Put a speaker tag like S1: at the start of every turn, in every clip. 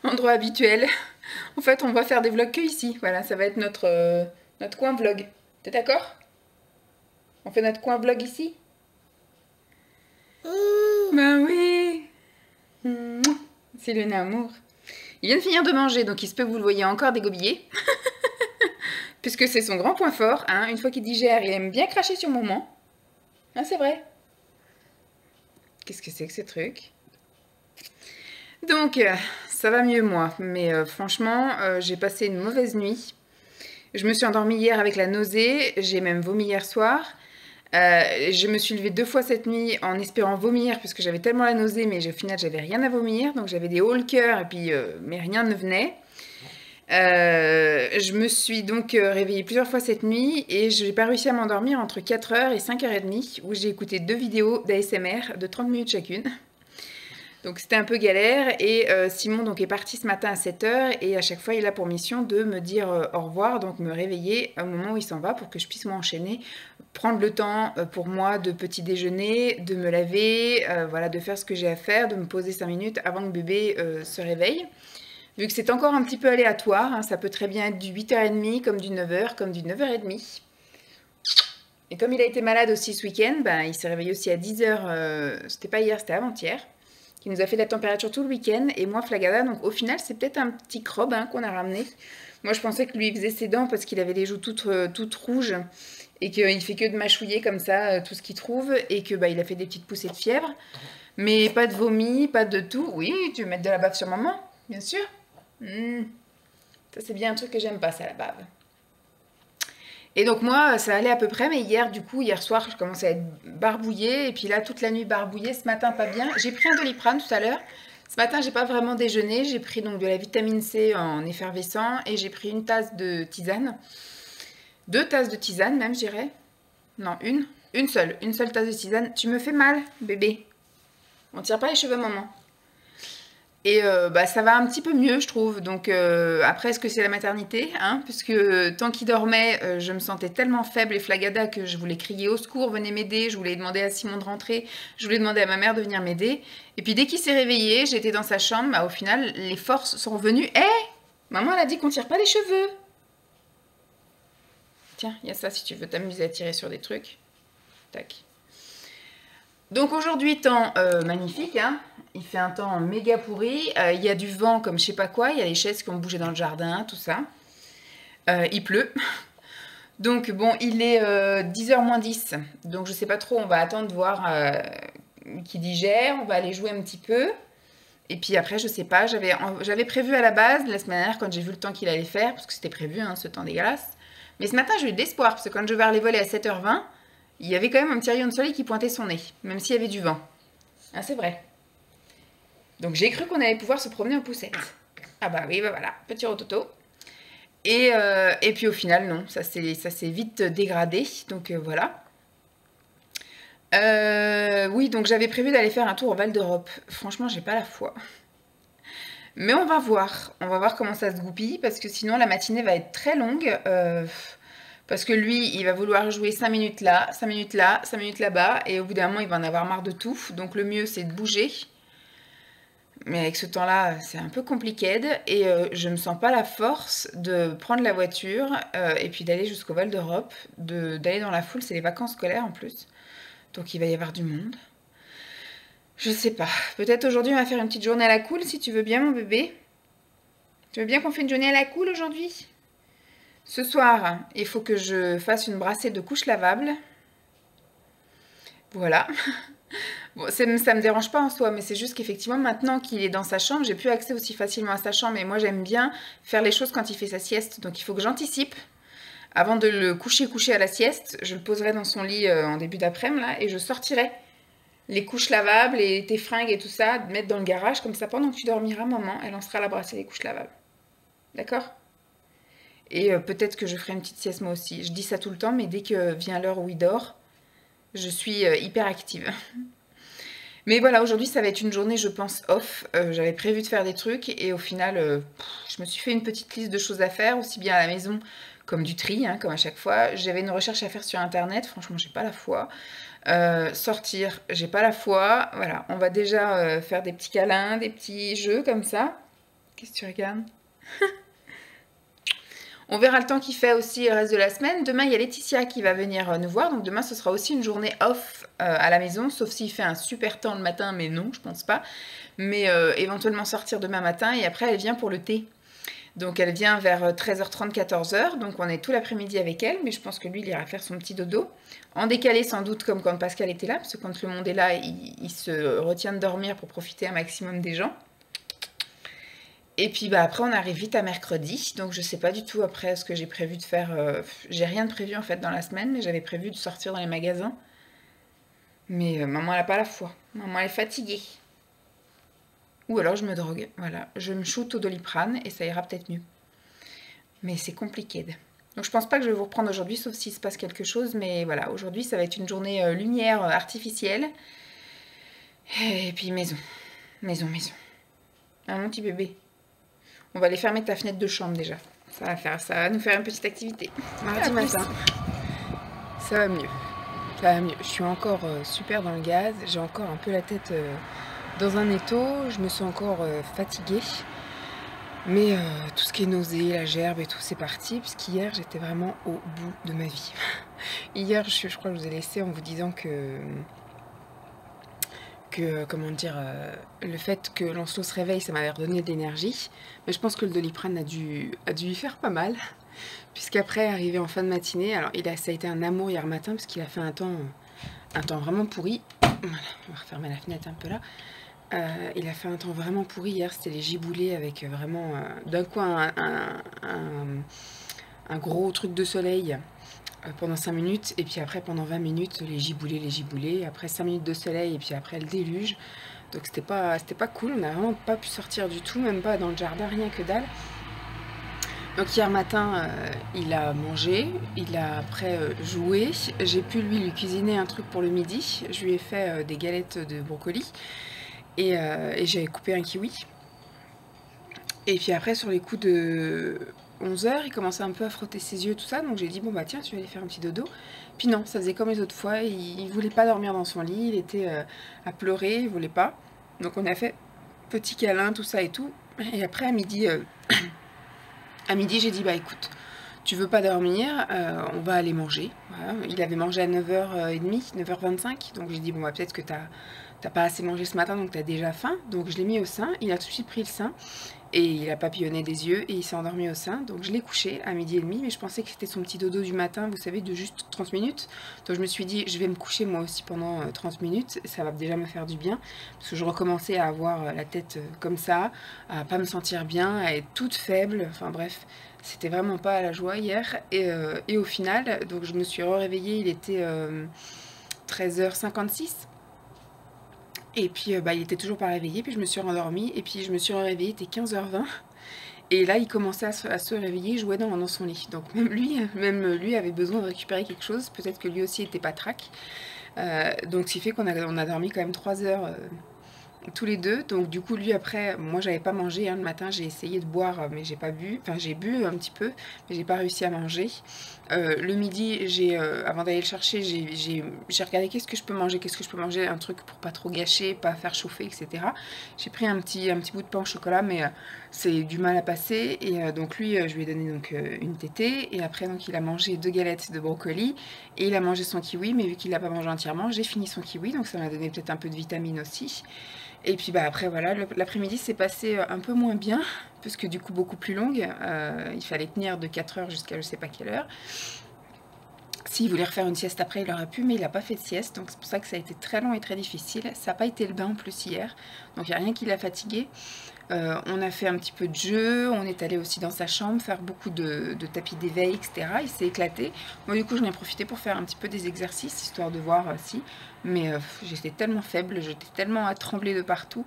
S1: Endroit habituel. En fait, on va faire des vlogs que ici. Voilà, ça va être notre coin vlog. T'es d'accord? On fait notre coin vlog ici? Ben oui. C'est le amour. Il vient de finir de manger, donc il se peut que vous le voyez encore dégobiller. Puisque c'est son grand point fort. Hein. Une fois qu'il digère, il aime bien cracher sur moment. Ah, c'est vrai. Qu'est-ce que c'est que ce truc? Donc, ça va mieux moi. Mais franchement, j'ai passé une mauvaise nuit. Je me suis endormie hier avec la nausée. J'ai même vomi hier soir. Je me suis levée 2 fois cette nuit en espérant vomir parce que j'avais tellement la nausée, mais au final j'avais rien à vomir, donc j'avais des hauts le cœur et puis mais rien ne venait. Je me suis donc réveillée plusieurs fois cette nuit et je n'ai pas réussi à m'endormir entre 4h et 5h30 où j'ai écouté 2 vidéos d'ASMR de 30 minutes chacune. Donc c'était un peu galère et Simon donc est parti ce matin à 7h et à chaque fois il a pour mission de me dire au revoir, donc me réveiller au moment où il s'en va pour que je puisse m'enchaîner, prendre le temps pour moi de petit déjeuner, de me laver, voilà, de faire ce que j'ai à faire, de me poser 5 minutes avant que bébé se réveille. Vu que c'est encore un petit peu aléatoire, hein, ça peut très bien être du 8h30 comme du 9h, comme du 9h30. Et comme il a été malade aussi ce week-end, ben, il s'est réveillé aussi à 10h, c'était pas hier, c'était avant-hier, qui nous a fait la température tout le week-end, et moi flagada, donc au final c'est peut-être un petit crobe hein, qu'on a ramené. Moi je pensais que lui faisait ses dents parce qu'il avait les joues toutes rouges, et qu'il fait que de mâchouiller comme ça tout ce qu'il trouve, et que bah, il a fait des petites poussées de fièvre, mais pas de vomi, pas de tout. Oui, tu veux mettre de la bave sur maman, bien sûr. Ça c'est bien un truc que j'aime pas, ça la bave. Et donc moi ça allait à peu près, mais hier soir je commençais à être barbouillée, et puis là toute la nuit barbouillée, ce matin pas bien. J'ai pris un Doliprane tout à l'heure. Ce matin j'ai pas vraiment déjeuné, j'ai pris donc de la vitamine C en effervescent et j'ai pris une tasse de tisane. 2 tasses de tisane même je dirais. Non, une seule tasse de tisane. Tu me fais mal bébé. On tire pas les cheveux maman. Et bah, ça va un petit peu mieux, je trouve. Donc après, est-ce que c'est la maternité hein? Puisque tant qu'il dormait, je me sentais tellement faible et flagada que je voulais crier au secours, venez m'aider. Je voulais demander à Simon de rentrer. Je voulais demander à ma mère de venir m'aider. Et puis dès qu'il s'est réveillé, j'étais dans sa chambre. Bah, au final, les forces sont revenues. Hé maman, elle a dit qu'on tire pas les cheveux. Tiens, il y a ça si tu veux t'amuser à tirer sur des trucs. Tac. Donc aujourd'hui, temps magnifique, hein. Il fait un temps méga pourri, il y a du vent comme je sais pas quoi, il y a les chaises qui ont bougé dans le jardin, tout ça. Il pleut. Donc bon, il est 10h moins 10, donc je sais pas trop, on va attendre de voir qui digère, on va aller jouer un petit peu. Et puis après, je sais pas, j'avais prévu à la base, la semaine dernière, quand j'ai vu le temps qu'il allait faire, parce que c'était prévu, hein, ce temps dégueulasse. Mais ce matin, j'ai eu de l'espoir, parce que quand je vais aller voler à 7h20, il y avait quand même un petit rayon de soleil qui pointait son nez, même s'il y avait du vent. Ah, c'est vrai. Donc j'ai cru qu'on allait pouvoir se promener en poussette. Ah bah oui, bah voilà, petit rototo. Et puis au final, non, ça s'est vite dégradé, donc voilà. Oui, donc j'avais prévu d'aller faire un tour au Val d'Europe. Franchement, j'ai pas la foi. Mais on va voir comment ça se goupille, parce que sinon la matinée va être très longue. Parce que lui, il va vouloir jouer 5 minutes là, 5 minutes là, 5 minutes là-bas, et au bout d'un moment, il va en avoir marre de tout. Donc le mieux, c'est de bouger. Mais avec ce temps-là, c'est un peu compliqué, et je me sens pas la force de prendre la voiture et puis d'aller jusqu'au Val d'Europe, d'aller dans la foule, c'est les vacances scolaires en plus. Donc il va y avoir du monde. Je sais pas. Peut-être aujourd'hui, on va faire une petite journée à la cool, si tu veux bien, mon bébé. Tu veux bien qu'on fasse une journée à la cool aujourd'hui? Ce soir, il faut que je fasse une brassée de couches lavables. Voilà. Bon, ça me dérange pas en soi, mais c'est juste qu'effectivement, maintenant qu'il est dans sa chambre, j'ai plus accès aussi facilement à sa chambre. Et moi, j'aime bien faire les choses quand il fait sa sieste. Donc, il faut que j'anticipe. Avant de le coucher à la sieste, je le poserai dans son lit en début d'après-midi, là, et je sortirai les couches lavables et tes fringues et tout ça, de mettre dans le garage. Comme ça, pendant que tu dormiras, maman, elle lancera la brassée des couches lavables. D'accord? Et peut-être que je ferai une petite sieste moi aussi. Je dis ça tout le temps, mais dès que vient l'heure où il dort, je suis hyper active. Mais voilà, aujourd'hui, ça va être une journée, je pense, off. J'avais prévu de faire des trucs et au final, je me suis fait une petite liste de choses à faire, aussi bien à la maison comme du tri, hein, comme à chaque fois. J'avais une recherche à faire sur Internet, franchement, j'ai pas la foi. Sortir, j'ai pas la foi. Voilà, on va déjà faire des petits câlins, des petits jeux comme ça. Qu'est-ce que tu regardes? On verra le temps qu'il fait aussi le reste de la semaine. Demain, il y a Laetitia qui va venir nous voir. Donc demain, ce sera aussi une journée off à la maison. Sauf s'il fait un super temps le matin, mais non, je pense pas. Mais éventuellement sortir demain matin. Et après, elle vient pour le thé. Donc elle vient vers 13h30, 14h. Donc on est tout l'après-midi avec elle. Mais je pense que lui, il ira faire son petit dodo. En décalé sans doute, comme quand Pascal était là. Parce que quand le monde est là, il se retient de dormir pour profiter un maximum des gens. Et puis bah après on arrive vite à mercredi, donc je sais pas du tout après ce que j'ai prévu de faire. J'ai rien de prévu en fait dans la semaine, mais j'avais prévu de sortir dans les magasins. Mais maman elle a pas la foi, maman elle est fatiguée. Ou alors je me drogue, voilà, je me shoot au Doliprane et ça ira peut-être mieux. Mais c'est compliqué. Donc je pense pas que je vais vous reprendre aujourd'hui, sauf s'il se passe quelque chose, mais voilà, aujourd'hui ça va être une journée lumière artificielle. Et puis maison, maison. Ah mon petit bébé. On va aller fermer ta fenêtre de chambre déjà. Ça va nous faire une petite activité. Mardi matin, ça va mieux. Ça va mieux. Je suis encore super dans le gaz. J'ai encore un peu la tête dans un étau. Je me sens encore fatiguée. Mais tout ce qui est nausée, la gerbe et tout, c'est parti. Puisqu'hier, j'étais vraiment au bout de ma vie. Hier, je crois que je vous ai laissé en vous disant que comment dire, le fait que Lancelot se réveille, ça m'avait redonné de l'énergie. Mais je pense que le Doliprane a dû lui faire pas mal. Puisqu'après, arrivé en fin de matinée, alors ça a été un amour hier matin, parce qu'il a fait un temps vraiment pourri. Voilà, on va refermer la fenêtre un peu là. Il a fait un temps vraiment pourri hier, c'était les giboulées avec vraiment d'un coup un gros truc de soleil. Pendant 5 minutes, et puis après pendant 20 minutes les giboulées, après 5 minutes de soleil, et puis après le déluge. Donc c'était pas cool, on n'a vraiment pas pu sortir du tout, même pas dans le jardin, rien que dalle. Donc hier matin, il a mangé, il a après joué, j'ai pu lui cuisiner un truc pour le midi, je lui ai fait des galettes de brocoli, et j'avais coupé un kiwi. Et puis après sur les coups de 11h, il commençait un peu à frotter ses yeux, tout ça, donc j'ai dit bon bah tiens, tu vas aller faire un petit dodo. Puis non, ça faisait comme les autres fois, il voulait pas dormir dans son lit, il était à pleurer, il voulait pas. Donc on a fait petit câlin, tout ça et tout. Et après à midi, j'ai dit bah écoute, tu veux pas dormir, on va aller manger. Voilà. Il avait mangé à 9h30, 9h25, donc j'ai dit bon bah peut-être que t'as pas assez mangé ce matin, donc t'as déjà faim. Donc je l'ai mis au sein, il a tout de suite pris le sein. Et il a papillonné des yeux et il s'est endormi au sein. Donc je l'ai couché à 12h30, mais je pensais que c'était son petit dodo du matin, vous savez, de juste 30 minutes. Donc je me suis dit, je vais me coucher moi aussi pendant 30 minutes, ça va déjà me faire du bien. Parce que je recommençais à avoir la tête comme ça, à pas me sentir bien, à être toute faible. Enfin bref, c'était vraiment pas à la joie hier. Et au final, donc je me suis réveillée, il était 13h56. Et puis bah, il était toujours pas réveillé, puis je me suis rendormie, et puis je me suis réveillée, il était 15h20. Et là, il commençait à se réveiller, il jouait dans son lit. Donc même lui avait besoin de récupérer quelque chose. Peut-être que lui aussi était pas trac. Donc ce qui fait qu'on a dormi quand même 3 heures tous les deux. Donc du coup, lui après, moi j'avais pas mangé. Le matin, j'ai essayé de boire, mais j'ai pas bu. Enfin, j'ai bu un petit peu, mais j'ai pas réussi à manger. Le midi, avant d'aller le chercher, j'ai regardé qu'est-ce que je peux manger, un truc pour pas trop gâcher, pas faire chauffer, etc. J'ai pris un petit bout de pain au chocolat, mais c'est du mal à passer. Et donc lui, je lui ai donné donc une tétée, et après donc il a mangé 2 galettes de brocoli, et il a mangé son kiwi, mais vu qu'il l'a pas mangé entièrement, j'ai fini son kiwi, donc ça m'a donné peut-être un peu de vitamine aussi. Et puis bah après voilà, l'après-midi s'est passé un peu moins bien, parce que du coup beaucoup plus longue, il fallait tenir de 4h jusqu'à je sais pas quelle heure. S'il voulait refaire une sieste après, il aurait pu, mais il n'a pas fait de sieste, donc c'est pour ça que ça a été très long et très difficile. Ça n'a pas été le bain en plus hier, donc il n'y a rien qui l'a fatigué. On a fait un petit peu de jeu, on est allé aussi dans sa chambre faire beaucoup de tapis d'éveil, etc. Il s'est éclaté. Moi du coup j'en ai profité pour faire un petit peu des exercices, histoire de voir si. Mais j'étais tellement faible, j'étais tellement à trembler de partout.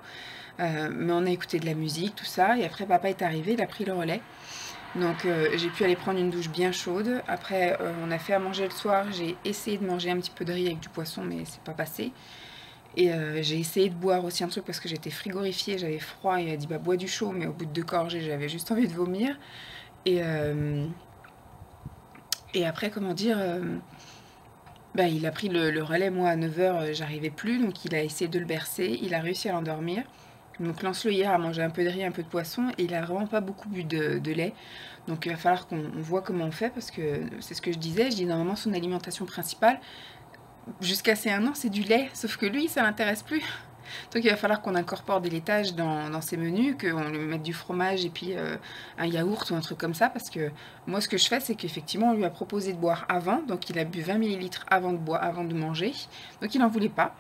S1: Mais on a écouté de la musique, tout ça, et après papa est arrivé, il a pris le relais. Donc j'ai pu aller prendre une douche bien chaude. Après on a fait à manger le soir, j'ai essayé de manger un petit peu de riz avec du poisson, mais c'est pas passé. Et j'ai essayé de boire aussi un truc parce que j'étais frigorifiée, j'avais froid, et il a dit bah bois du chaud, mais au bout de 2 gorgées j'avais juste envie de vomir. Et après comment dire, Bah, il a pris le relais. Moi, à 9h, j'arrivais plus, donc il a essayé de le bercer. Il a réussi à l'endormir. Donc Lancelot hier a mangé un peu de riz, un peu de poisson, et il a vraiment pas beaucoup bu de lait. Donc il va falloir qu'on voit comment on fait, parce que c'est ce que je disais. Je dis normalement son alimentation principale, jusqu'à ses 1 an, c'est du lait. Sauf que lui, ça l'intéresse plus. Donc il va falloir qu'on incorpore des laitages dans ses menus, qu'on lui mette du fromage et puis un yaourt ou un truc comme ça. Parce que moi, ce que je fais, c'est qu'effectivement, on lui a proposé de boire avant. Donc il a bu 20 millilitres avant de manger. Donc il n'en voulait pas.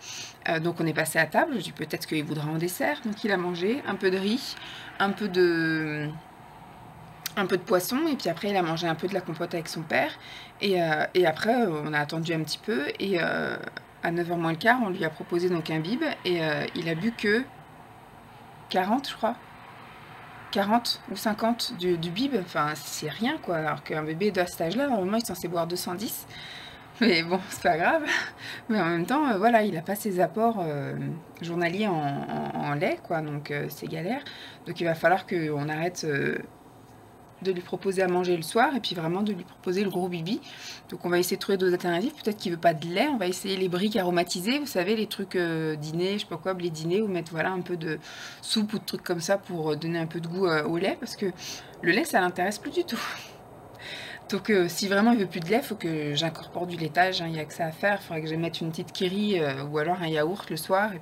S1: Donc on est passé à table. Je dis peut-être qu'il voudra en dessert. Donc il a mangé un peu de riz, un peu de poisson, et puis après il a mangé un peu de la compote avec son père, et après on a attendu un petit peu, et à 9h moins le quart, on lui a proposé donc un bib, et il a bu que 40, je crois, 40 ou 50 du bib, enfin c'est rien quoi, alors qu'un bébé de cet âge-là, normalement il est censé boire 210, mais bon, c'est pas grave, mais en même temps, voilà, il n'a pas ses apports journaliers en lait, quoi, donc c'est galère, donc il va falloir qu'on arrête de lui proposer à manger le soir, et puis vraiment de lui proposer le gros bibi. Donc on va essayer de trouver d'autres alternatives. Peut-être qu'il veut pas de lait, on va essayer les briques aromatisées, vous savez, les trucs dîner, je sais pas quoi, les dîners, ou mettre voilà un peu de soupe ou de trucs comme ça pour donner un peu de goût au lait, parce que le lait ça l'intéresse plus du tout. Donc si vraiment il veut plus de lait, il faut que j'incorpore du laitage, hein, il n'y a que ça à faire. Il faudrait que je mette une petite kiri ou alors un yaourt le soir, et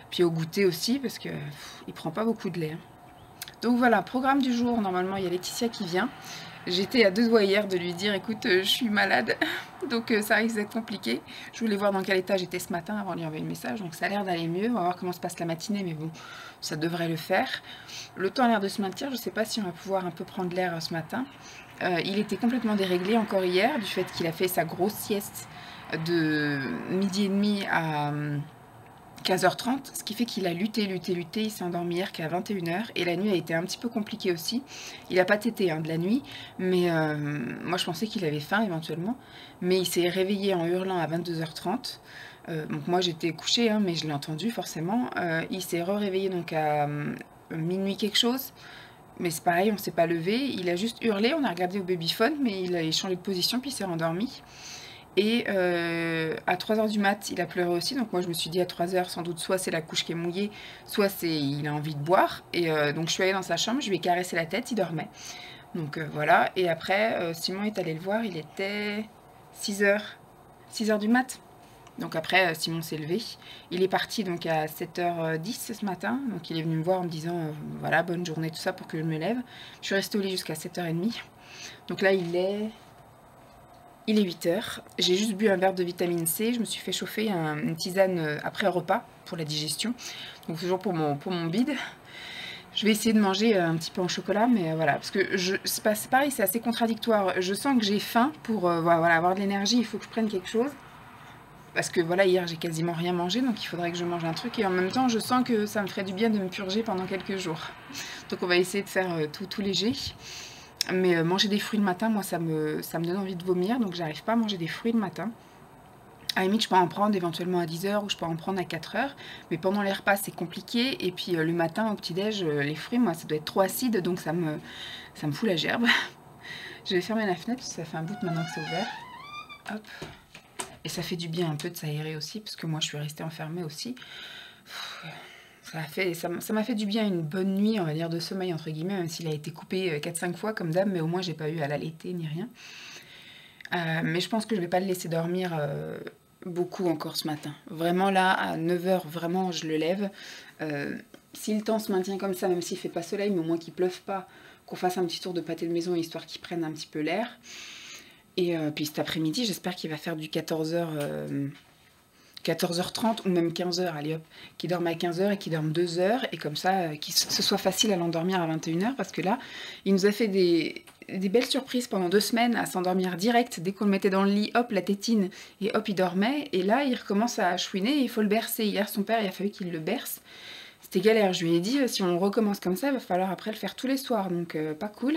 S1: puis au goûter aussi, parce que il prend pas beaucoup de lait, hein. Donc voilà, programme du jour, normalement il y a Laetitia qui vient. J'étais à 2 doigts hier de lui dire écoute, je suis malade, donc ça risque d'être compliqué. Je voulais voir dans quel état j'étais ce matin avant de lui envoyer le message, donc ça a l'air d'aller mieux. On va voir comment se passe la matinée, mais bon, ça devrait le faire. Le temps a l'air de se maintenir, je ne sais pas si on va pouvoir un peu prendre l'air ce matin. Il était complètement déréglé encore hier, du fait qu'il a fait sa grosse sieste de midi et demi à 15h30, ce qui fait qu'il a lutté, il s'est endormi hier qu'à 21h, et la nuit a été un petit peu compliquée aussi. Il n'a pas tété de la nuit, mais moi je pensais qu'il avait faim éventuellement, mais il s'est réveillé en hurlant à 22h30. Donc moi j'étais couchée, hein, mais je l'ai entendu forcément. Il s'est réveillé donc à minuit quelque chose, mais c'est pareil, on ne s'est pas levé, il a juste hurlé, on a regardé au babyphone, mais il a changé de position puis il s'est rendormi. Et à 3h du mat, il a pleuré aussi. Donc moi, je me suis dit à 3h, sans doute, soit c'est la couche qui est mouillée, soit il a envie de boire. Et donc je suis allée dans sa chambre, je lui ai caressé la tête, il dormait. Donc voilà. Et après, Simon est allé le voir, il était 6h du mat. Donc après, Simon s'est levé. Il est parti donc à 7h10 ce matin. Donc il est venu me voir en me disant voilà, bonne journée, tout ça, pour que je me lève. Je suis restée au lit jusqu'à 7h30. Donc là, il est 8h, j'ai juste bu un verre de vitamine C, je me suis fait chauffer une tisane après un repas pour la digestion, donc toujours pour mon bide. Je vais essayer de manger un petit peu en chocolat, mais voilà, parce que c'est pareil, c'est assez contradictoire. Je sens que j'ai faim pour voilà, avoir de l'énergie, il faut que je prenne quelque chose. Parce que voilà, hier j'ai quasiment rien mangé, donc il faudrait que je mange un truc, et en même temps je sens que ça me ferait du bien de me purger pendant quelques jours. Donc on va essayer de faire tout léger. Mais manger des fruits le matin, moi, ça me donne envie de vomir, donc j'arrive pas à manger des fruits le matin. À la limite, je peux en prendre éventuellement à 10h ou je peux en prendre à 4h, mais pendant les repas, c'est compliqué. Et puis le matin, au petit-déj, les fruits, moi, ça doit être trop acide, donc ça me fout la gerbe. Je vais fermer la fenêtre, parce que ça fait un bout maintenant que c'est ouvert. Hop. Et ça fait du bien un peu de s'aérer aussi, parce que moi, je suis restée enfermée aussi. Ça m'a fait du bien, une bonne nuit, on va dire, de sommeil, entre guillemets, même s'il a été coupé 4-5 fois comme d'hab, mais au moins j'ai pas eu à l'allaiter ni rien. Mais je pense que je vais pas le laisser dormir beaucoup encore ce matin. Vraiment là, à 9h, vraiment, je le lève. Si le temps se maintient comme ça, même s'il fait pas soleil, mais au moins qu'il pleuve pas, qu'on fasse un petit tour de pâté de maison, histoire qu'il prenne un petit peu l'air. Et puis cet après-midi, j'espère qu'il va faire du 14h30 ou même 15h, allez hop, qui dorme à 15h et qui dorme 2h, et comme ça, que ce soit facile à l'endormir à 21h, parce que là, il nous a fait des belles surprises pendant 2 semaines à s'endormir direct, dès qu'on le mettait dans le lit, hop, la tétine, et hop, il dormait, et là, il recommence à chouiner, et il faut le bercer. Hier, son père, il a fallu qu'il le berce. C'était galère, je lui ai dit, si on recommence comme ça, il va falloir après le faire tous les soirs, donc pas cool.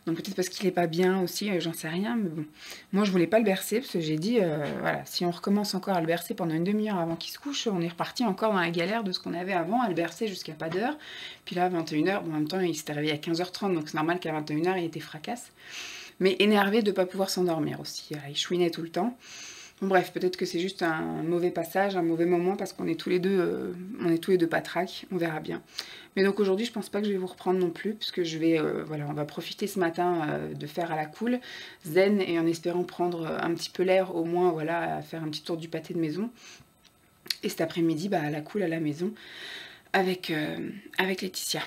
S1: Donc peut-être parce qu'il est pas bien aussi, j'en sais rien, mais bon. Moi, je voulais pas le bercer, parce que j'ai dit, voilà, si on recommence encore à le bercer pendant une demi-heure avant qu'il se couche, on est reparti encore dans la galère de ce qu'on avait avant, à le bercer jusqu'à pas d'heure. Puis là, à 21h, bon, en même temps, il s'était réveillé à 15h30, donc c'est normal qu'à 21h, il était fracasse. Mais énervé de ne pas pouvoir s'endormir aussi. Il chouinait tout le temps. Bon, bref, peut-être que c'est juste un mauvais passage, un mauvais moment parce qu'on est tous les deux, patraques, on verra bien. Mais donc aujourd'hui, je pense pas que je vais vous reprendre non plus, puisque je vais, voilà, on va profiter ce matin de faire à la cool, zen, et en espérant prendre un petit peu l'air, au moins, voilà, à faire un petit tour du pâté de maison. Et cet après-midi, bah, à la cool à la maison, avec Laetitia.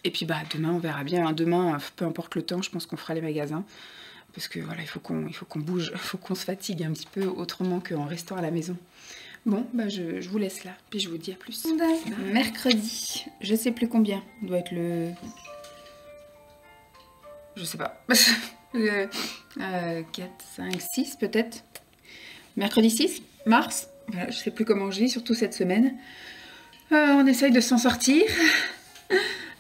S1: Et puis bah demain, on verra bien. Hein. Demain, peu importe le temps, je pense qu'on fera les magasins. Parce que voilà, il faut qu'on bouge, il faut qu'on se fatigue un petit peu autrement qu'en restant à la maison. Bon, bah je vous laisse là, puis je vous dis à plus. Mercredi, je sais plus combien, il doit être le... Je sais pas. 4, 5, 6 peut-être. Mercredi 6 mars, voilà, je sais plus comment je vis, surtout cette semaine. On essaye de s'en sortir.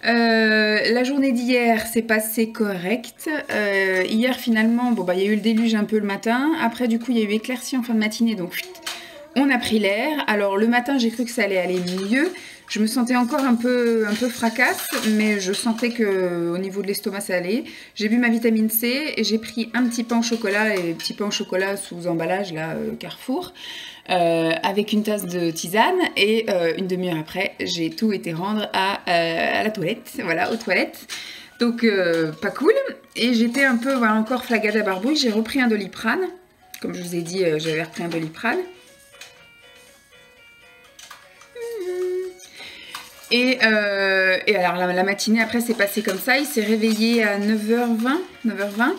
S1: La journée d'hier s'est passée correcte. Hier finalement, bon bah il y a eu le déluge un peu le matin. Après du coup il y a eu éclaircie en fin de matinée, donc on a pris l'air. Alors le matin j'ai cru que ça allait aller mieux. Je me sentais encore un peu fracasse, mais je sentais que au niveau de l'estomac ça allait. J'ai bu ma vitamine C et j'ai pris un petit pain au chocolat, et petit pain au chocolat sous emballage là Carrefour. Avec une tasse de tisane et une demi-heure après, j'ai tout été rendre à la toilette, voilà, aux toilettes. Donc pas cool. Et j'étais un peu voilà, encore flagade à barbouille. J'ai repris un Doliprane. Comme je vous ai dit, j'avais repris un Doliprane. Et alors la matinée après c'est passé comme ça. Il s'est réveillé à 9h20.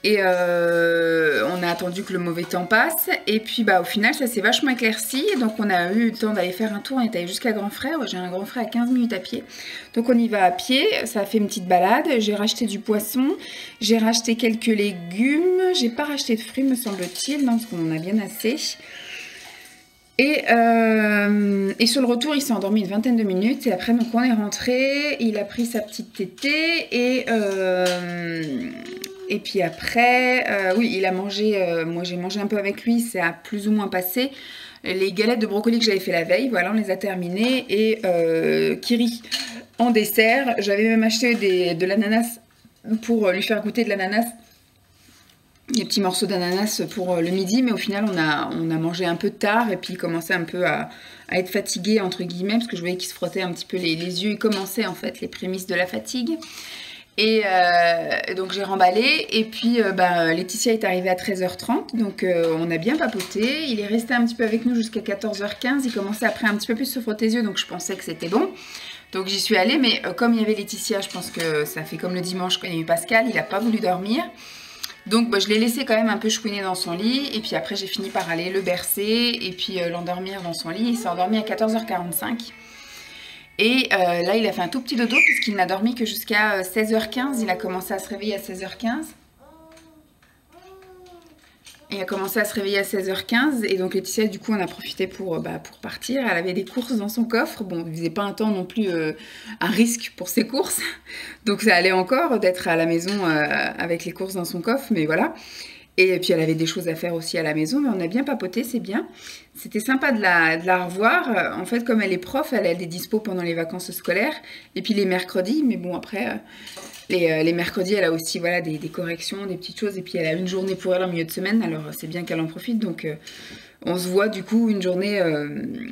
S1: Et on a attendu que le mauvais temps passe. Et puis bah au final ça s'est vachement éclairci. Donc on a eu le temps d'aller faire un tour. On est allé jusqu'à Grand Frère. J'ai un Grand Frère à 15 minutes à pied. Donc on y va à pied. Ça a fait une petite balade. J'ai racheté du poisson. J'ai racheté quelques légumes. J'ai pas racheté de fruits me semble-t-il. Non, parce qu'on en a bien assez. Et sur le retour, il s'est endormi une vingtaine de minutes. Et après, donc on est rentré. Il a pris sa petite tétée. Et puis après, oui, il a mangé. Moi, j'ai mangé un peu avec lui. Ça a plus ou moins passé. Les galettes de brocoli que j'avais fait la veille, voilà, on les a terminées. Et Kiri en dessert. J'avais même acheté de l'ananas pour lui faire goûter de l'ananas. Des petits morceaux d'ananas pour le midi, mais au final on a mangé un peu tard et puis il commençait un peu à être fatigué entre guillemets parce que je voyais qu'il se frottait un petit peu les yeux, il commençait en fait les prémices de la fatigue. Et donc j'ai remballé et puis Laetitia est arrivée à 13h30, donc on a bien papoté. Il est resté un petit peu avec nous jusqu'à 14h15, il commençait après un petit peu plus se frotter les yeux, donc je pensais que c'était bon. Donc j'y suis allée, mais comme il y avait Laetitia, je pense que ça fait comme le dimanche quand il y a eu Pascal, il n'a pas voulu dormir. Donc je l'ai laissé quand même un peu chouiner dans son lit. Et puis après j'ai fini par aller le bercer et puis l'endormir dans son lit. Il s'est endormi à 14h45. Et là il a fait un tout petit dodo puisqu'il n'a dormi que jusqu'à 16h15. Il a commencé à se réveiller à 16h15. Et il a commencé à se réveiller à 16h15 et donc Laetitia du coup on a profité pour partir. Elle avait des courses dans son coffre. Bon, il faisait pas un temps non plus un risque pour ses courses. Donc ça allait encore d'être à la maison avec les courses dans son coffre, mais voilà. Et puis elle avait des choses à faire aussi à la maison, mais on a bien papoté, c'est bien. C'était sympa de la revoir. En fait, comme elle est prof, elle a des dispos pendant les vacances scolaires. Et puis les mercredis, mais bon après... Les mercredis, elle a aussi voilà, des corrections, des petites choses. Et puis, elle a une journée pour elle en milieu de semaine. Alors, c'est bien qu'elle en profite. Donc, on se voit du coup une journée,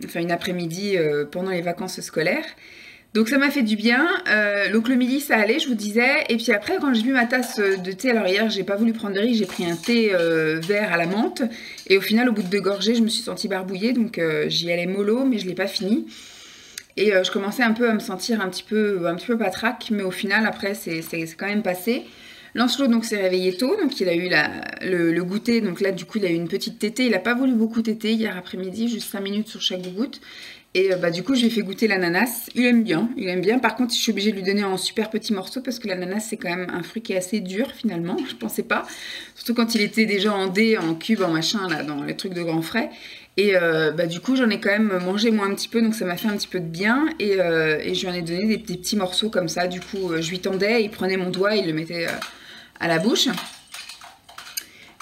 S1: enfin une après-midi pendant les vacances scolaires. Donc, ça m'a fait du bien. Donc, le midi, ça allait, je vous disais. Et puis après, quand j'ai vu ma tasse de thé, alors hier, j'ai pas voulu prendre de riz. J'ai pris un thé vert à la menthe. Et au final, au bout de 2 gorgées, je me suis sentie barbouillée. Donc, j'y allais mollo, mais je l'ai pas fini. Et je commençais un peu à me sentir un petit peu patraque, mais au final, après, c'est quand même passé. Lancelot, donc, s'est réveillé tôt, donc il a eu le goûter. Donc là, du coup, il a eu une petite tétée. Il n'a pas voulu beaucoup téter hier après-midi, juste 5 minutes sur chaque goutte. Et du coup, je lui ai fait goûter l'ananas. Il aime bien. Par contre, je suis obligée de lui donner en super petits morceaux parce que l'ananas, c'est quand même un fruit qui est assez dur, finalement. Je pensais pas. Surtout quand il était déjà en dés, en cubes, en machin, là, dans les trucs de Grand Frais. Et du coup, j'en ai quand même mangé moi un petit peu, donc ça m'a fait un petit peu de bien. Et je lui en ai donné des petits morceaux comme ça. Du coup, je lui tendais, il prenait mon doigt, il le mettait à la bouche.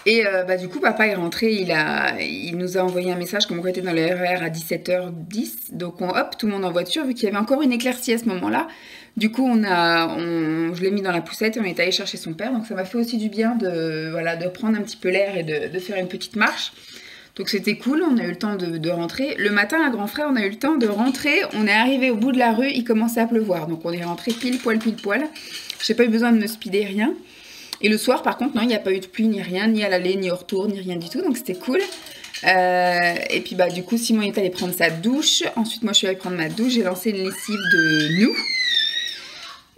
S1: Et du coup, papa est rentré, il nous a envoyé un message comme on était dans le RER à 17h10. Donc, hop, tout le monde en voiture, vu qu'il y avait encore une éclaircie à ce moment-là. Du coup, je l'ai mis dans la poussette et on est allé chercher son père. Donc, ça m'a fait aussi du bien de reprendre un petit peu l'air et de faire une petite marche. Donc c'était cool, on a eu le temps de rentrer. Le matin, à grand frère, on a eu le temps de rentrer. On est arrivé au bout de la rue, il commençait à pleuvoir. Donc on est rentré pile poil, pile poil. J'ai pas eu besoin de me speeder, rien. Et le soir, par contre, non, il n'y a pas eu de pluie ni rien, ni à l'aller, ni au retour, ni rien du tout. Donc c'était cool. Et puis bah du coup, Simon est allé prendre sa douche. Ensuite, moi, je suis allée prendre ma douche. J'ai lancé une lessive de nous.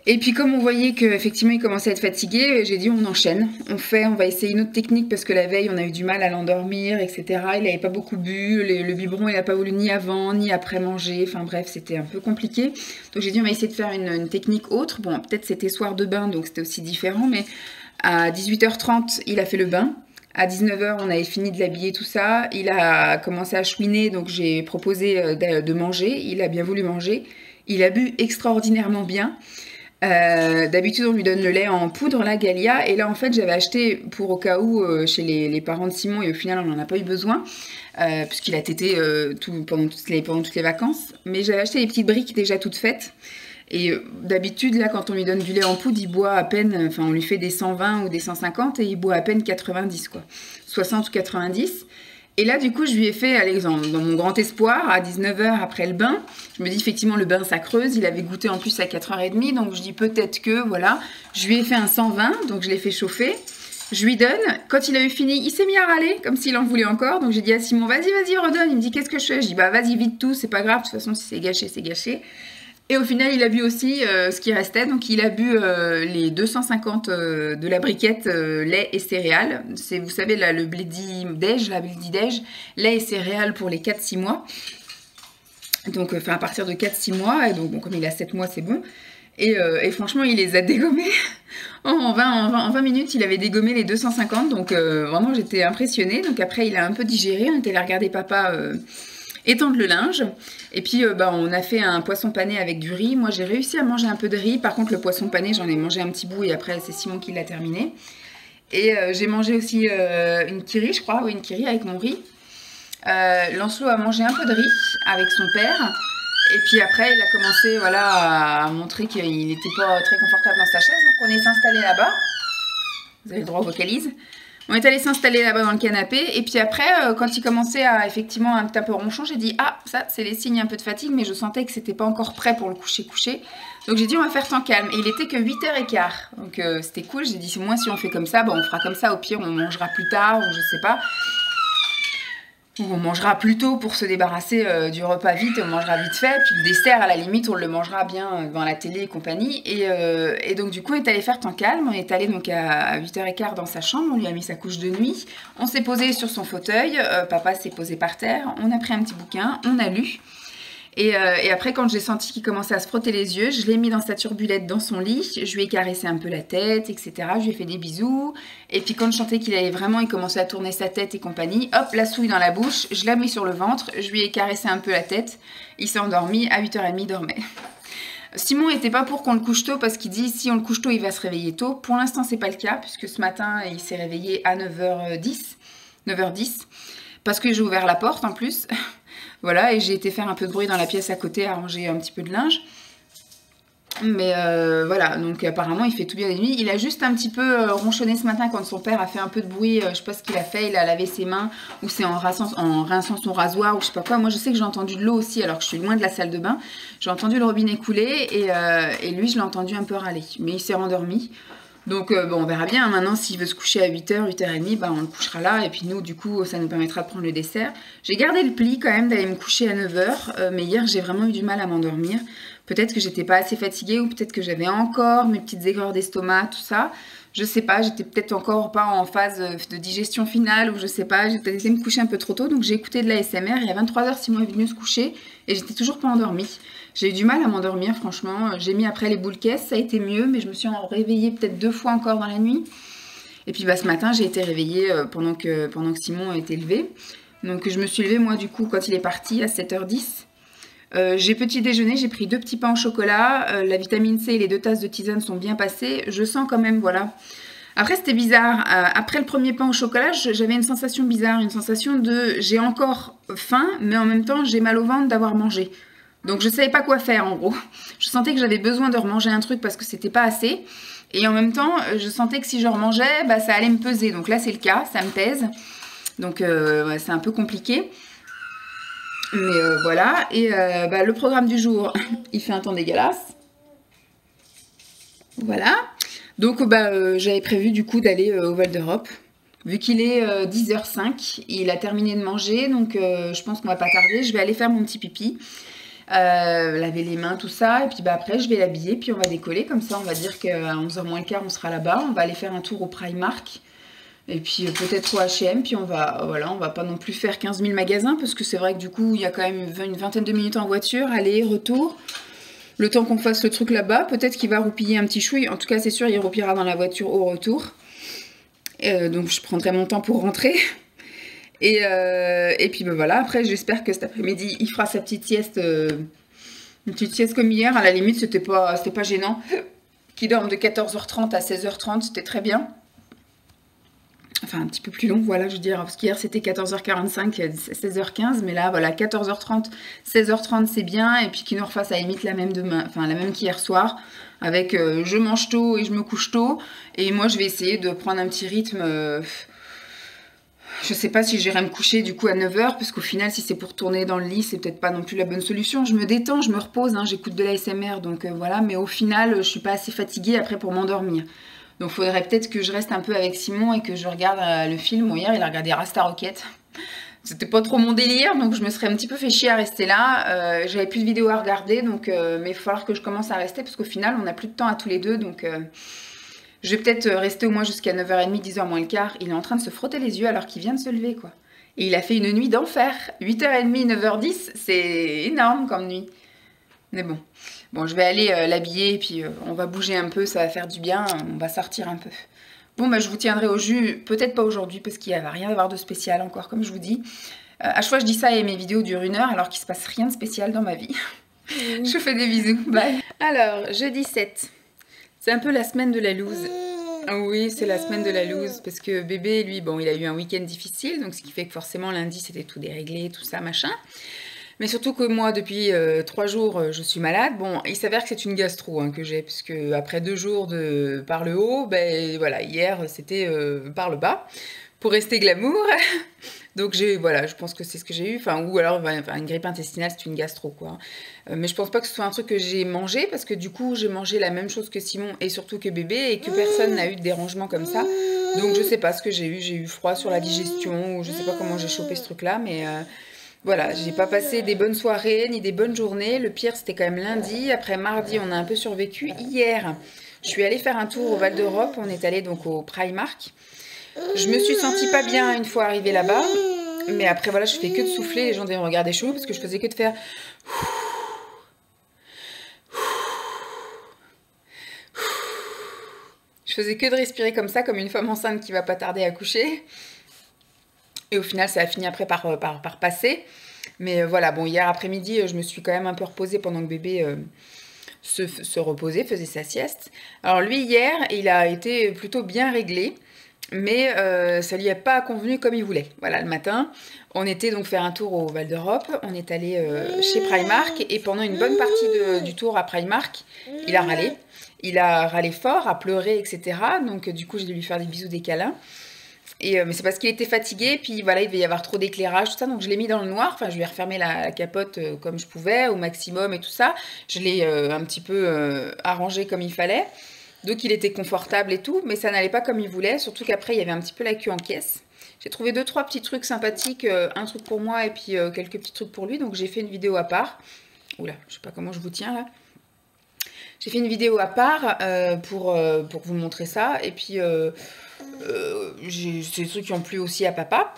S1: Et puis comme on voyait qu'effectivement il commençait à être fatigué, j'ai dit on enchaîne, on va essayer une autre technique parce que la veille on a eu du mal à l'endormir, etc. Il n'avait pas beaucoup bu, le biberon il n'a pas voulu ni avant ni après manger, enfin bref c'était un peu compliqué. Donc j'ai dit on va essayer de faire une technique autre, bon peut-être c'était soir de bain donc c'était aussi différent, mais à 18h30 il a fait le bain. À 19h, on avait fini de l'habiller, tout ça. Il a commencé à chouiner, donc j'ai proposé de manger. Il a bien voulu manger. Il a bu extraordinairement bien. D'habitude on lui donne le lait en poudre, la Galia, et là en fait j'avais acheté pour au cas où chez les parents de Simon, et au final on n'en a pas eu besoin puisqu'il a tété pendant toutes les vacances, mais j'avais acheté les petites briques déjà toutes faites, et d'habitude là quand on lui donne du lait en poudre il boit à peine, enfin on lui fait des 120 ou des 150 et il boit à peine 90 quoi, 60 ou 90. Et là, du coup, je lui ai fait, allez, dans mon grand espoir, à 19h après le bain, je me dis effectivement, le bain, ça creuse. Il avait goûté en plus à 4h30, donc je dis peut-être que, voilà. Je lui ai fait un 120, donc je l'ai fait chauffer. Je lui donne. Quand il a eu fini, il s'est mis à râler, comme s'il en voulait encore. Donc j'ai dit à Simon, vas-y, redonne. Il me dit, qu'est-ce que je fais? Je dis, bah vas-y, vite tout, c'est pas grave. De toute façon, si c'est gâché, c'est gâché. Et au final, il a bu aussi ce qui restait. Donc, il a bu les 250 de la briquette lait et céréales. C'est, vous savez, là, le Bledi Dej, lait et céréales pour les 4-6 mois. Donc, enfin, à partir de 4-6 mois. Et donc, bon, comme il a 7 mois, c'est bon. Et franchement, il les a dégommés. En 20 minutes, il avait dégommé les 250. Donc, vraiment, j'étais impressionnée. Donc, après, il a un peu digéré. On était allé regarder papa étendre le linge. Et puis on a fait un poisson pané avec du riz. Moi j'ai réussi à manger un peu de riz. Par contre le poisson pané j'en ai mangé un petit bout et après c'est Simon qui l'a terminé. Et j'ai mangé aussi une kiri, je crois, oui, une kiri avec mon riz. Lancelot a mangé un peu de riz avec son père. Et puis après il a commencé voilà, à montrer qu'il n'était pas très confortable dans sa chaise. Donc on est s'installer là-bas. Vous avez le droit aux vocalises. On est allé s'installer là-bas dans le canapé, et puis après, quand il commençait à effectivement un petit peu ronchon, j'ai dit « Ah, ça, c'est les signes un peu de fatigue, mais je sentais que c'était pas encore prêt pour le coucher. » Donc j'ai dit « On va faire tant calme. » Et il était que 8h15. Donc c'était cool, j'ai dit « Moi, si on fait comme ça, on fera comme ça. Au pire, on mangera plus tard, ou je sais pas. » On mangera plus tôt pour se débarrasser du repas vite, on mangera vite fait, puis le dessert à la limite on le mangera bien devant la télé et compagnie. Et donc du coup on est allé faire temps calme, on est allé donc à 8h15 dans sa chambre, on lui a mis sa couche de nuit, on s'est posé sur son fauteuil, papa s'est posé par terre, on a pris un petit bouquin, on a lu. Et après, quand j'ai senti qu'il commençait à se frotter les yeux, je l'ai mis dans sa turbulette dans son lit, je lui ai caressé un peu la tête, etc. Je lui ai fait des bisous. Et puis quand je sentais qu'il allait vraiment, il commençait à tourner sa tête et compagnie, hop, la souille dans la bouche, je l'ai mis sur le ventre, je lui ai caressé un peu la tête, il s'est endormi, à 8h30 il dormait. Simon n'était pas pour qu'on le couche tôt parce qu'il dit si on le couche tôt, il va se réveiller tôt. Pour l'instant, c'est pas le cas, puisque ce matin, il s'est réveillé à 9h10, parce que j'ai ouvert la porte en plus. Voilà, et j'ai été faire un peu de bruit dans la pièce à côté, à ranger un petit peu de linge. Mais voilà, donc apparemment il fait tout bien la nuit. Il a juste un petit peu ronchonné ce matin quand son père a fait un peu de bruit. Je sais pas ce qu'il a fait, il a lavé ses mains, ou c'est en rinçant son rasoir, ou je sais pas quoi. Moi je sais que j'ai entendu de l'eau aussi, alors que je suis loin de la salle de bain. J'ai entendu le robinet couler, et lui je l'ai entendu un peu râler. Mais il s'est rendormi. Donc bon, on verra bien, maintenant s'il veut se coucher à 8h, 8h30, on le couchera là, et puis nous du coup ça nous permettra de prendre le dessert. J'ai gardé le pli quand même d'aller me coucher à 9h, mais hier j'ai vraiment eu du mal à m'endormir. Peut-être que j'étais pas assez fatiguée, ou peut-être que j'avais encore mes petites aigreurs d'estomac, tout ça. Je sais pas, j'étais peut-être encore pas en phase de digestion finale, ou je sais pas, j'ai peut-être essayé de me coucher un peu trop tôt, donc j'ai écouté de la SMR, et à 23h Simon est venu se coucher, et j'étais toujours pas endormie. J'ai eu du mal à m'endormir, franchement. J'ai mis après les boules caisses, ça a été mieux, mais je me suis réveillée peut-être 2 fois encore dans la nuit. Et puis ce matin, j'ai été réveillée pendant que Simon était levé. Donc je me suis levée, moi, du coup, quand il est parti, à 7h10. J'ai petit déjeuner, j'ai pris 2 petits pains au chocolat. La vitamine C et les 2 tasses de tisane sont bien passées. Je sens quand même, voilà. Après, c'était bizarre. Après le premier pain au chocolat, j'avais une sensation bizarre. Une sensation de j'ai encore faim, mais en même temps, j'ai mal au ventre d'avoir mangé. Donc je savais pas quoi faire en gros. Je sentais que j'avais besoin de remanger un truc parce que c'était pas assez. Et en même temps, je sentais que si je remangeais, ça allait me peser. Donc là c'est le cas, ça me pèse. Donc ouais, c'est un peu compliqué. Mais voilà. Et le programme du jour, il fait un temps dégueulasse. Voilà. Donc j'avais prévu du coup d'aller au Val d'Europe. Vu qu'il est 10h05, il a terminé de manger, donc je pense qu'on va pas tarder. Je vais aller faire mon petit pipi, laver les mains, tout ça. Et puis après, je vais l'habiller, puis on va décoller. Comme ça, on va dire qu'à 11h moins le quart, on sera là-bas. On va aller faire un tour au Primark. Et puis peut-être au H&M. Puis on va pas non plus faire 15 000 magasins, parce que c'est vrai que du coup, il y a quand même une vingtaine de minutes en voiture, aller, retour. Le temps qu'on fasse le truc là-bas, peut-être qu'il va roupiller un petit chouille. En tout cas, c'est sûr, il roupillera dans la voiture au retour. Donc je prendrai mon temps pour rentrer. Et puis voilà, après j'espère que cet après-midi il fera sa petite sieste, une petite sieste comme hier. À la limite, c'était pas gênant. Qu'il dorme de 14h30 à 16h30, c'était très bien. Enfin un petit peu plus long, voilà, je veux dire, parce qu'hier c'était 14h45, 16h15, mais là voilà, 14h30, 16h30 c'est bien, et puis qu'il nous refasse à la limite la même demain, enfin la même qu'hier soir, avec je mange tôt et je me couche tôt, et moi je vais essayer de prendre un petit rythme, je sais pas si j'irai me coucher du coup à 9h, parce qu'au final si c'est pour tourner dans le lit, c'est peut-être pas non plus la bonne solution. Je me détends, je me repose, hein, j'écoute de l'ASMR, donc voilà, mais au final je suis pas assez fatiguée après pour m'endormir. Donc il faudrait peut-être que je reste un peu avec Simon et que je regarde le film. Bon, hier il a regardé Rasta Rocket. C'était pas trop mon délire, donc je me serais un petit peu fait chier à rester là. J'avais plus de vidéos à regarder, donc mais il va falloir que je commence à rester, parce qu'au final on n'a plus de temps à tous les deux, donc je vais peut-être rester au moins jusqu'à 9h30, 10h moins le quart. Il est en train de se frotter les yeux alors qu'il vient de se lever, quoi. Et il a fait une nuit d'enfer. 8h30, 9h10, c'est énorme comme nuit. Mais bon. Bon, je vais aller l'habiller et puis on va bouger un peu, ça va faire du bien, on va sortir un peu. Bon, je vous tiendrai au jus, peut-être pas aujourd'hui parce qu'il va rien avoir de spécial encore, comme je vous dis. À chaque fois je dis ça et mes vidéos durent 1 heure alors qu'il se passe rien de spécial dans ma vie. Je vous fais des bisous, bye. Alors, jeudi 7, c'est un peu la semaine de la loose. Oui, c'est la semaine de la loose parce que bébé, lui, bon, il a eu un week-end difficile, donc ce qui fait que forcément lundi c'était tout déréglé, tout ça, machin. Mais surtout que moi, depuis 3 jours, je suis malade. Bon, il s'avère que c'est une gastro que j'ai, puisque après 2 jours de par le haut, voilà, hier c'était par le bas, pour rester glamour. Donc voilà, je pense que c'est ce que j'ai eu, ou alors une grippe intestinale, c'est une gastro, quoi. Mais je pense pas que ce soit un truc que j'ai mangé, parce que du coup, j'ai mangé la même chose que Simon, et surtout que bébé, et que personne n'a eu de dérangement comme ça. Donc je sais pas ce que j'ai eu froid sur la digestion, ou je sais pas comment j'ai chopé ce truc-là, mais... Voilà, j'ai pas passé des bonnes soirées ni des bonnes journées. Le pire, c'était quand même lundi. Après mardi, on a un peu survécu. Hier, je suis allée faire un tour au Val d'Europe. On est allé donc au Primark. Je me suis sentie pas bien une fois arrivée là-bas. Mais après, voilà, je fais que de souffler. Les gens devaient me regarder chelou parce que je faisais que de faire... Je faisais que de respirer comme ça, comme une femme enceinte qui va pas tarder à coucher. Et au final, ça a fini après par passer. Mais voilà, bon, hier après-midi, je me suis quand même un peu reposée pendant que bébé se reposait, faisait sa sieste. Alors lui, hier, il a été plutôt bien réglé, mais ça lui a pas convenu comme il voulait. Voilà, le matin, on était donc faire un tour au Val d'Europe, on est allé chez Primark, et pendant une bonne partie du tour à Primark, il a râlé. Il a râlé fort, a pleuré, etc. Donc du coup, j'ai dû lui faire des bisous, des câlins. Mais c'est parce qu'il était fatigué, puis voilà, il devait y avoir trop d'éclairage, tout ça, donc je l'ai mis dans le noir, enfin je lui ai refermé la capote comme je pouvais, au maximum et tout ça, je l'ai un petit peu arrangé comme il fallait, donc il était confortable et tout, mais ça n'allait pas comme il voulait, surtout qu'après il y avait un petit peu la queue en caisse. J'ai trouvé 2-3 petits trucs sympathiques, un truc pour moi et puis quelques petits trucs pour lui, donc j'ai fait une vidéo à part. Oula, je sais pas comment je vous tiens là. J'ai fait une vidéo à part pour vous montrer ça, et puis... c'est des trucs qui ont plu aussi à papa.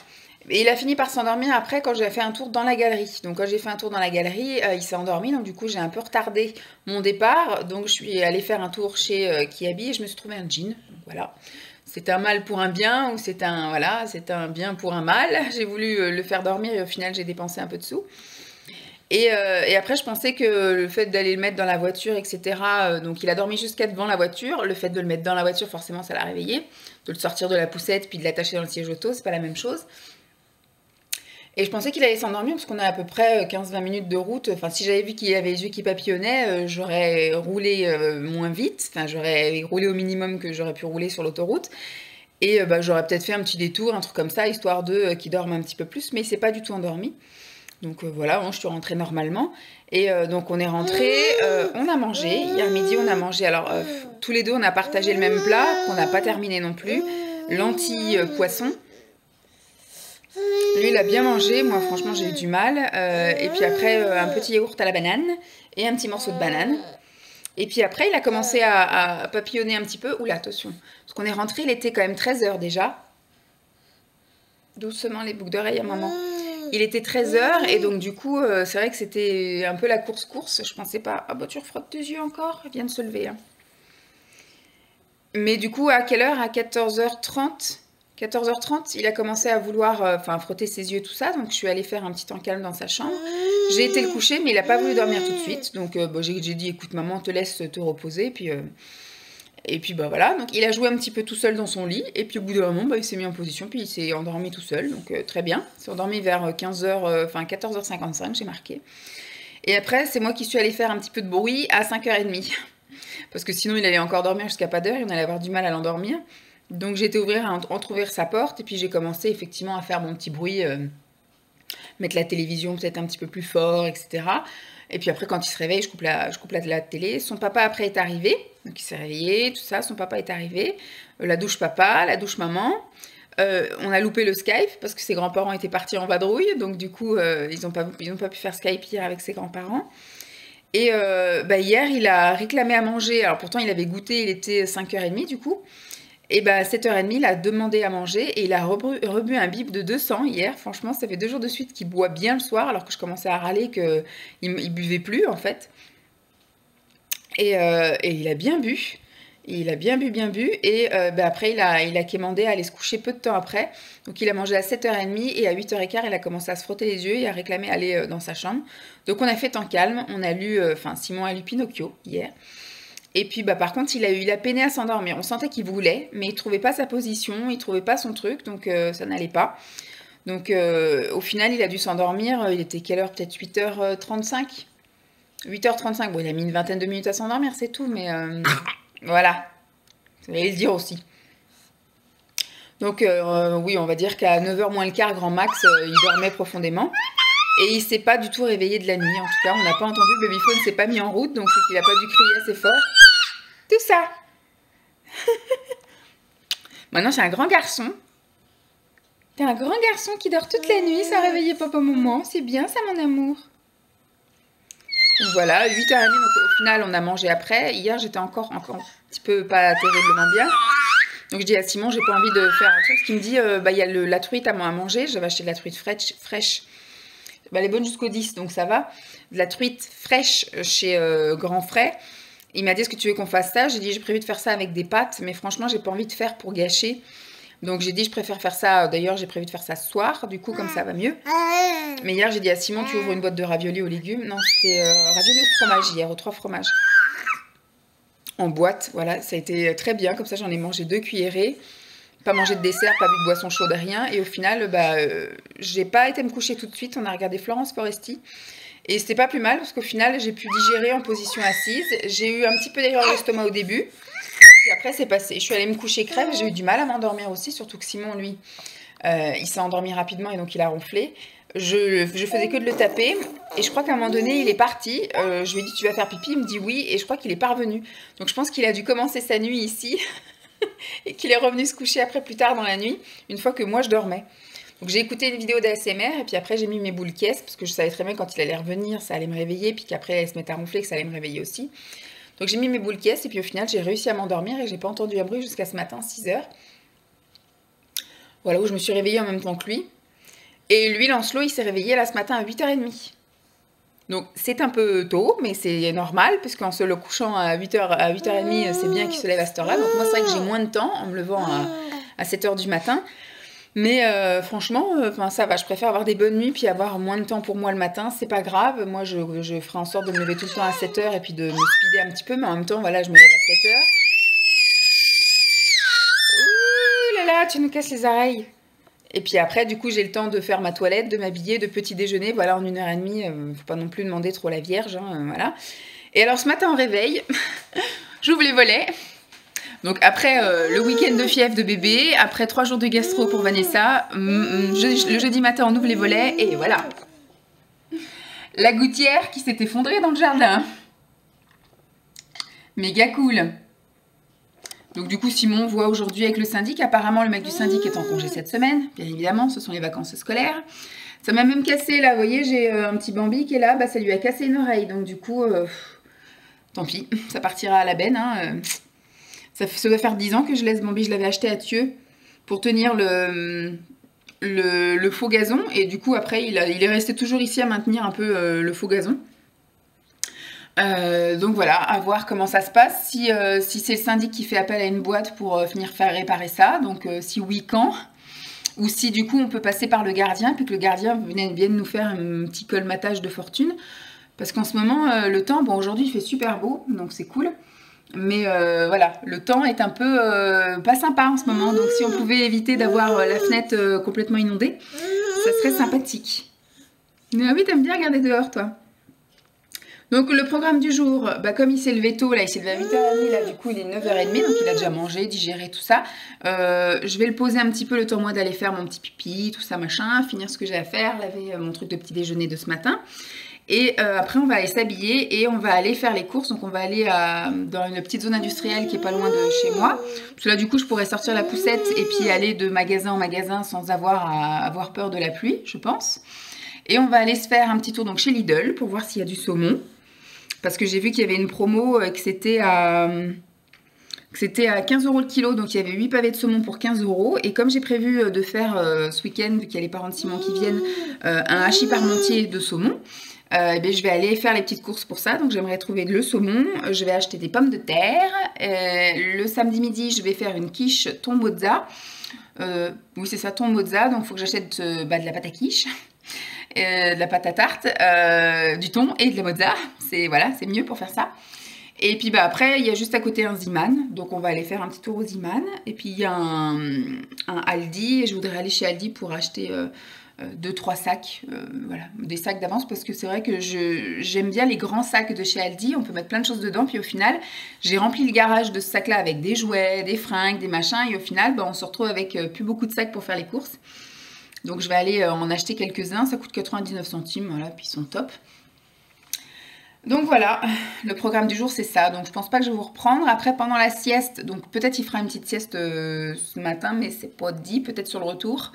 S1: Et il a fini par s'endormir après quand j'ai fait un tour dans la galerie. Donc quand j'ai fait un tour dans la galerie, il s'est endormi. Donc du coup j'ai un peu retardé mon départ. Donc je suis allée faire un tour chez Kiabi et je me suis trouvé un jean. Donc voilà. C'est un mal pour un bien, ou c'est un, voilà, c'est un bien pour un mal. J'ai voulu le faire dormir et au final j'ai dépensé un peu de sous. Et après, je pensais que le fait d'aller le mettre dans la voiture, etc. Donc, il a dormi jusqu'à devant la voiture. Le fait de le mettre dans la voiture, forcément, ça l'a réveillé. De le sortir de la poussette, puis de l'attacher dans le siège auto, c'est pas la même chose. Et je pensais qu'il allait s'endormir, parce qu'on a à peu près 15-20 minutes de route. Enfin, si j'avais vu qu'il avait les yeux qui papillonnaient, j'aurais roulé moins vite. Enfin, j'aurais roulé au minimum que j'aurais pu rouler sur l'autoroute. Et j'aurais peut-être fait un petit détour, un truc comme ça, histoire de qu'il dorme un petit peu plus, mais il s'est pas du tout endormi. Donc voilà, bon, je suis rentrée normalement. Et donc on est rentré, on a mangé. Hier midi, on a mangé. Alors tous les deux, on a partagé le même plat, qu'on n'a pas terminé non plus. Lentilles poisson. Lui, il a bien mangé. Moi, franchement, j'ai eu du mal. Et puis après, un petit yaourt à la banane et un petit morceau de banane. Et puis après, il a commencé à papillonner un petit peu. Oula, attention. Parce qu'on est rentré, il était quand même 13 h déjà. Doucement les boucles d'oreilles à maman. Il était 13 h et donc du coup, c'est vrai que c'était un peu la course-course. Je pensais pas... Ah bah tu refrottes tes yeux encore? Il vient de se lever. Hein. Mais du coup, à quelle heure? À 14 h 30. 14 h 30, il a commencé à vouloir frotter ses yeux, tout ça. Donc je suis allée faire un petit temps calme dans sa chambre. J'ai été le coucher, mais il n'a pas voulu dormir tout de suite. Donc j'ai dit, écoute maman, on te laisse te reposer. Et puis voilà, donc il a joué un petit peu tout seul dans son lit, et puis au bout d'un moment, il s'est mis en position, puis il s'est endormi tout seul, donc très bien. Il s'est endormi vers 14 h 55, j'ai marqué. Et après, c'est moi qui suis allée faire un petit peu de bruit à 5 h 30, parce que sinon il allait encore dormir jusqu'à pas d'heure, et on allait avoir du mal à l'endormir. Donc j'ai été entrouvrir sa porte, et puis j'ai commencé effectivement à faire mon petit bruit, mettre la télévision peut-être un petit peu plus fort, etc. Et puis après, quand il se réveille, je coupe la télé. Son papa, après, est arrivé. Donc, il s'est réveillé, tout ça. Son papa est arrivé. La douche papa, la douche maman. On a loupé le Skype parce que ses grands-parents étaient partis en vadrouille. Donc, du coup, ils n'ont pas pu faire Skype hier avec ses grands-parents. Et hier, il a réclamé à manger. Alors, pourtant, il avait goûté. Il était 5 h 30, du coup. Et à 7 h 30, il a demandé à manger et il a rebu un bib de 200 hier. Franchement, ça fait 2 jours de suite qu'il boit bien le soir, alors que je commençais à râler qu'il buvait plus, en fait. Et il a bien bu. Il a bien bu. Et après, il a quémandé à aller se coucher peu de temps après. Donc, il a mangé à 7 h 30 et à 8 h 15, il a commencé à se frotter les yeux et a réclamé aller dans sa chambre. Donc, on a fait temps calme. On a lu, Simon a lu Pinocchio hier. Et puis par contre, il a peiné à s'endormir. On sentait qu'il voulait, mais il trouvait pas sa position, il trouvait pas son truc, donc ça n'allait pas. Donc au final, il a dû s'endormir. Il était quelle heure? Peut-être 8 h 35. 8 h 35. Bon, il a mis une vingtaine de minutes à s'endormir, c'est tout, mais voilà. Ça allait le dire aussi. Donc oui, on va dire qu'à 9 h moins le quart, grand max, il dormait profondément. Et il s'est pas du tout réveillé de la nuit. En tout cas, on n'a pas entendu, le babyphone s'est pas mis en route, donc c'est qu'il a pas dû crier assez fort. Tout ça. Maintenant, c'est un grand garçon. T'es un grand garçon qui dort toute la nuit sans réveiller papa-maman. C'est bien ça, mon amour. Donc voilà, 8 h 30, donc au final, on a mangé après. Hier, j'étais encore un petit peu pas terriblement bien. Donc je dis à Simon, j'ai pas envie de faire un truc. Ce qui me dit, il y a la truite à manger. J'avais acheté de la truite fraîche. Elle est bonne jusqu'au 10, donc ça va. De la truite fraîche chez Grand Frais. Il m'a dit, est-ce que tu veux qu'on fasse ça? J'ai dit, j'ai prévu de faire ça avec des pâtes, mais franchement, j'ai pas envie de faire pour gâcher. Donc j'ai dit, je préfère faire ça. D'ailleurs, j'ai prévu de faire ça ce soir, du coup, comme ça va mieux. Mais hier, j'ai dit à Simon, tu ouvres une boîte de raviolis aux légumes. Non, c'était raviolis au fromage hier, aux 3 fromages. En boîte, voilà, ça a été très bien. Comme ça, j'en ai mangé 2 cuillerées. Pas mangé de dessert, pas bu de boisson chaude, rien. Et au final, j'ai pas été me coucher tout de suite. On a regardé Florence Foresti. Et c'était pas plus mal parce qu'au final, j'ai pu digérer en position assise. J'ai eu un petit peu d'erreur d'estomac au début. Et après, c'est passé. Je suis allée me coucher crève. J'ai eu du mal à m'endormir aussi, surtout que Simon, lui, il s'est endormi rapidement et donc il a ronflé. Je faisais que de le taper. Et je crois qu'à un moment donné, il est parti. Je lui ai dit, tu vas faire pipi? Il me dit oui. Et je crois qu'il est pas revenu. Donc je pense qu'il a dû commencer sa nuit ici. Et qu'il est revenu se coucher après plus tard dans la nuit, une fois que moi je dormais. Donc j'ai écouté une vidéo d'ASMR et puis après j'ai mis mes boules caisses parce que je savais très bien quand il allait revenir, ça allait me réveiller, puis qu'après il allait se mettre à ronfler, que ça allait me réveiller aussi. Donc j'ai mis mes boules caisses et puis au final j'ai réussi à m'endormir et j'ai pas entendu un bruit jusqu'à ce matin, 6 h. Voilà, où je me suis réveillée en même temps que lui. Et lui, Lancelot, il s'est réveillé là ce matin à 8 h 30. Donc c'est un peu tôt, mais c'est normal, puisqu'en se le couchant à 8 h 30, c'est bien qu'il se lève à cette heure-là. Donc moi, c'est vrai que j'ai moins de temps en me levant à 7 h du matin. Mais franchement, ça va, je préfère avoir des bonnes nuits, puis avoir moins de temps pour moi le matin, c'est pas grave. Moi, je ferai en sorte de me lever tout le temps à 7 h et puis de me speeder un petit peu, mais en même temps, voilà, je me lève à 7 h. Ouh là là, tu nous casses les oreilles. Et puis après, du coup, j'ai le temps de faire ma toilette, de m'habiller, de petit déjeuner. Voilà, en 1 h 30, faut pas non plus demander trop la Vierge, hein, voilà. Et alors, ce matin, au réveil, j'ouvre les volets. Donc après le week-end de fièvre de bébé, après 3 jours de gastro pour Vanessa, le jeudi matin on ouvre les volets et voilà. La gouttière qui s'est effondrée dans le jardin. Méga cool. Donc du coup Simon voit aujourd'hui avec le syndic, apparemment le mec du syndic est en congé cette semaine, bien évidemment ce sont les vacances scolaires. Ça m'a même cassé là, vous voyez j'ai un petit Bambi qui est là, bah, ça lui a cassé une oreille, donc du coup tant pis, ça partira à la benne. Hein. Ça doit faire 10 ans que je laisse Bambi, je l'avais acheté à Thieu pour tenir le faux gazon et du coup après il est resté toujours ici à maintenir un peu le faux gazon. Donc voilà, à voir comment ça se passe, si c'est le syndic qui fait appel à une boîte pour venir faire réparer ça, donc si oui, quand, ou si du coup on peut passer par le gardien, puis que le gardien vienne nous faire un petit colmatage de fortune, parce qu'en ce moment, le temps, bon aujourd'hui il fait super beau, donc c'est cool, mais voilà, le temps est un peu pas sympa en ce moment, donc si on pouvait éviter d'avoir la fenêtre complètement inondée, ça serait sympathique. Mais oui, t'aimes bien regarder dehors toi. Donc le programme du jour, bah, comme il s'est levé tôt, là il s'est levé à 8h30, là du coup il est 9h30, donc il a déjà mangé, digéré tout ça. Je vais le poser un petit peu le temps moi d'aller faire mon petit pipi, tout ça machin, finir ce que j'ai à faire, laver mon truc de petit déjeuner de ce matin. Et après on va aller s'habiller et on va aller faire les courses, donc on va aller dans une petite zone industrielle qui est pas loin de chez moi. Parce que là du coup je pourrais sortir la poussette et puis aller de magasin en magasin sans avoir à avoir peur de la pluie, je pense. Et on va aller se faire un petit tour donc chez Lidl pour voir s'il y a du saumon. Parce que j'ai vu qu'il y avait une promo que c'était à 15 € le kilo, donc il y avait 8 pavés de saumon pour 15 €. Et comme j'ai prévu de faire ce week-end, vu qu'il y a les parents de Simon qui viennent, un hachis parmentier de saumon, eh bien, je vais aller faire les petites courses pour ça. Donc j'aimerais trouver le saumon, je vais acheter des pommes de terre. Le samedi midi, je vais faire une quiche thon mozza. Oui, c'est ça, thon mozza, donc il faut que j'achète de la pâte à quiche. De la pâte à tarte, du thon et de la mozza, c'est voilà, c'est mieux pour faire ça. Et puis bah après il y a juste à côté un Ziman, donc on va aller faire un petit tour au Ziman. Et puis il y a un Aldi, et je voudrais aller chez Aldi pour acheter 2-3 sacs, voilà, des sacs d'avance, parce que c'est vrai que j'aime bien les grands sacs de chez Aldi, on peut mettre plein de choses dedans, puis au final j'ai rempli le garage de ce sac là avec des jouets, des fringues, des machins, et au final bah, on se retrouve avec plus beaucoup de sacs pour faire les courses. Donc je vais aller en acheter quelques-uns, ça coûte 99 centimes, voilà, puis ils sont top. Donc voilà, le programme du jour c'est ça, donc je pense pas que je vais vous reprendre. Après pendant la sieste, donc peut-être il fera une petite sieste ce matin, mais c'est pas dit, peut-être sur le retour.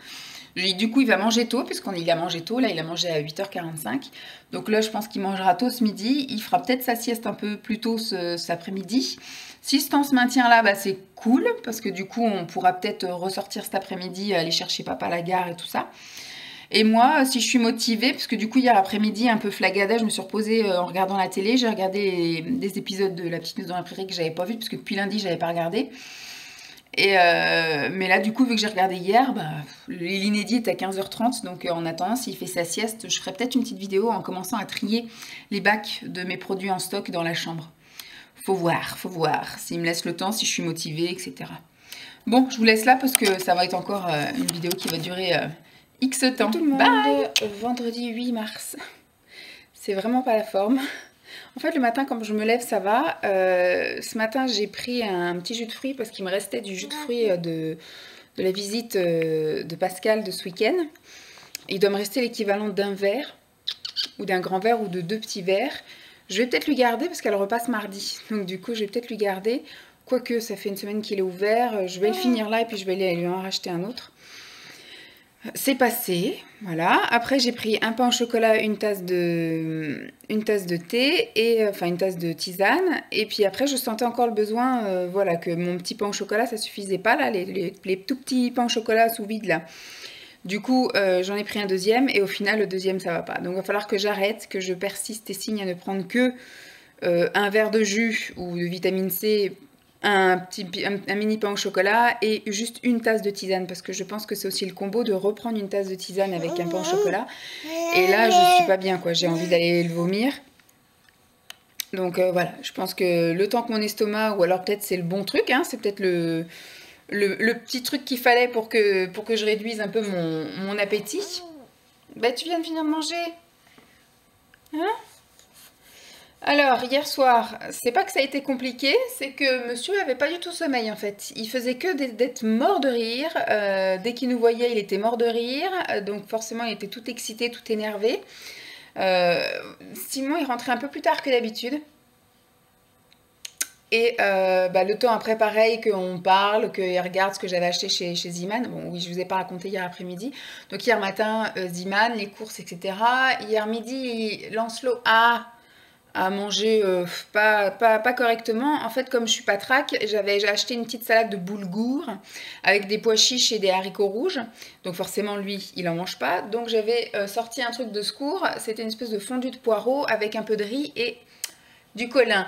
S1: Du coup il va manger tôt, puisqu'il a mangé tôt, là il a mangé à 8h45. Donc là je pense qu'il mangera tôt ce midi, il fera peut-être sa sieste un peu plus tôt cet après-midi. Si ce temps se maintient là, bah, c'est cool, parce que du coup, on pourra peut-être ressortir cet après-midi, aller chercher papa à la gare et tout ça. Et moi, si je suis motivée, parce que du coup, hier après-midi, un peu flagada, je me suis reposée en regardant la télé. J'ai regardé des épisodes de La Petite Maison dans la Prairie que j'avais pas vu, parce que depuis lundi, j'avais pas regardé. Et mais là, du coup, vu que j'ai regardé hier, bah, l'inédit est à 15h30, donc en attendant, s'il fait sa sieste, je ferai peut-être une petite vidéo en commençant à trier les bacs de mes produits en stock dans la chambre. Faut voir, s'il me laisse le temps, si je suis motivée, etc. Bon, je vous laisse là parce que ça va être encore une vidéo qui va durer X temps. Tout le monde, bye. Vendredi 8 mars. C'est vraiment pas la forme. En fait, le matin, quand je me lève, ça va. Ce matin, j'ai pris un petit jus de fruits parce qu'il me restait du jus de fruits de la visite de Pascal de ce week-end. Il doit me rester l'équivalent d'un verre, ou d'un grand verre, ou de 2 petits verres. Je vais peut-être lui garder parce qu'elle repasse mardi. Donc du coup, je vais peut-être lui garder. Quoique, ça fait une semaine qu'il est ouvert. Je vais le finir là et puis je vais aller lui en racheter un autre. C'est passé, voilà. Après, j'ai pris un pain au chocolat, une tasse de thé, et enfin une tasse de tisane. Et puis après, je sentais encore le besoin, voilà, que mon petit pain au chocolat, ça suffisait pas, là, les tout petits pains au chocolat sous vide, là. Du coup, j'en ai pris un deuxième, et au final, le deuxième, ça va pas. Donc, il va falloir que j'arrête, que je persiste et signe à ne prendre que un verre de jus ou de vitamine C, un mini pain au chocolat et juste une tasse de tisane, parce que je pense que c'est aussi le combo de reprendre une tasse de tisane avec un pain au chocolat. Et là, je suis pas bien, quoi. J'ai envie d'aller le vomir. Donc voilà, je pense que le temps que mon estomac, ou alors peut-être c'est le bon truc, hein, c'est peut-être le petit truc qu'il fallait pour que je réduise un peu mon appétit. Bah, tu viens de finir de manger, hein? Alors, hier soir, c'est pas que ça a été compliqué, c'est que monsieur avait pas du tout sommeil en fait. Il faisait que d'être mort de rire. Dès qu'il nous voyait, il était mort de rire. Donc forcément, il était tout excité, tout énervé. Euh, Simon, il rentrait un peu plus tard que d'habitude. Et le temps après, pareil, qu'on parle, qu'il regarde ce que j'avais acheté chez Ziman. Bon, oui, je vous ai pas raconté hier après-midi. Donc hier matin, Ziman, les courses, etc. Hier midi, Lancelot a mangé pas correctement. En fait, comme je suis pas trac, j'ai acheté une petite salade de boulgour avec des pois chiches et des haricots rouges. Donc forcément, lui, il en mange pas. Donc j'avais sorti un truc de secours. C'était une espèce de fondu de poireaux avec un peu de riz et du colin.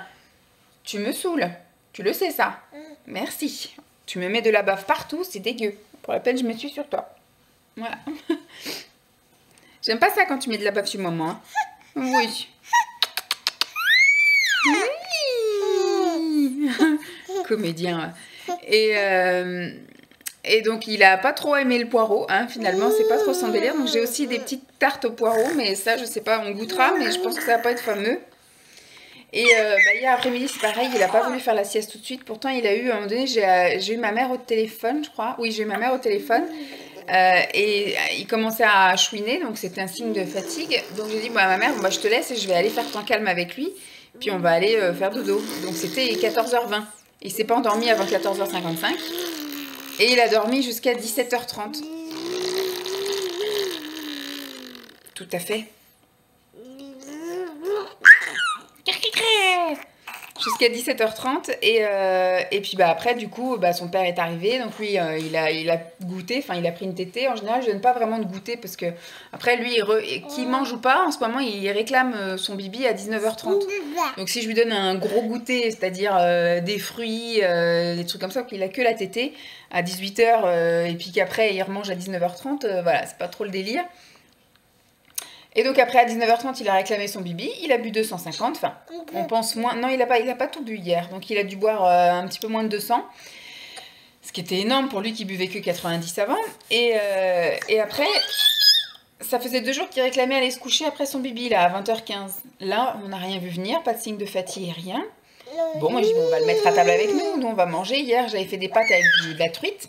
S1: Tu me saoules. Tu le sais, ça. Merci. Tu me mets de la bave partout, c'est dégueu. Pour la peine, je me suis sur toi. Voilà. J'aime pas ça quand tu mets de la bave sur moi, moi. Oui. Oui. Comédien. Et donc, il a pas trop aimé le poireau, hein, finalement. C'est pas trop son délire. Donc, j'ai aussi des petites tartes au poireau. Mais ça, je sais pas, on goûtera. Mais je pense que ça va pas être fameux. Et hier après-midi, c'est pareil, il a pas voulu faire la sieste tout de suite. Pourtant, il a eu, à un moment donné, j'ai eu ma mère au téléphone, je crois. Oui, j'ai eu ma mère au téléphone. Et il commençait à chouiner, donc c'était un signe de fatigue. Donc j'ai dit, bah, à ma mère, bah, je te laisse et je vais aller faire temps calme avec lui. Puis on va aller faire dodo. Donc c'était 14h20. Il s'est pas endormi avant 14h55. Et il a dormi jusqu'à 17h30. Tout à fait. Jusqu'à 17h30 et puis après du coup son père est arrivé, donc lui il a goûté, enfin il a pris une tétée. En général je donne pas vraiment de goûter parce que après lui qui mange ou pas en ce moment il réclame son bibi à 19h30. Donc si je lui donne un gros goûter, c'est-à-dire des fruits, des trucs comme ça, qu'il a que la tétée à 18h et puis qu'après il remange à 19h30, voilà, c'est pas trop le délire. Et donc après à 19h30 il a réclamé son bibi, il a bu 250, enfin on pense moins, non il a pas tout bu hier, donc il a dû boire un petit peu moins de 200, ce qui était énorme pour lui qui buvait que 90 avant, et après ça faisait 2 jours qu'il réclamait aller se coucher après son bibi là à 20h15, là on n'a rien vu venir, pas de signe de fatigue, rien. Bon moi je dis bon, on va le mettre à table avec nous on va manger, hier j'avais fait des pâtes avec de la truite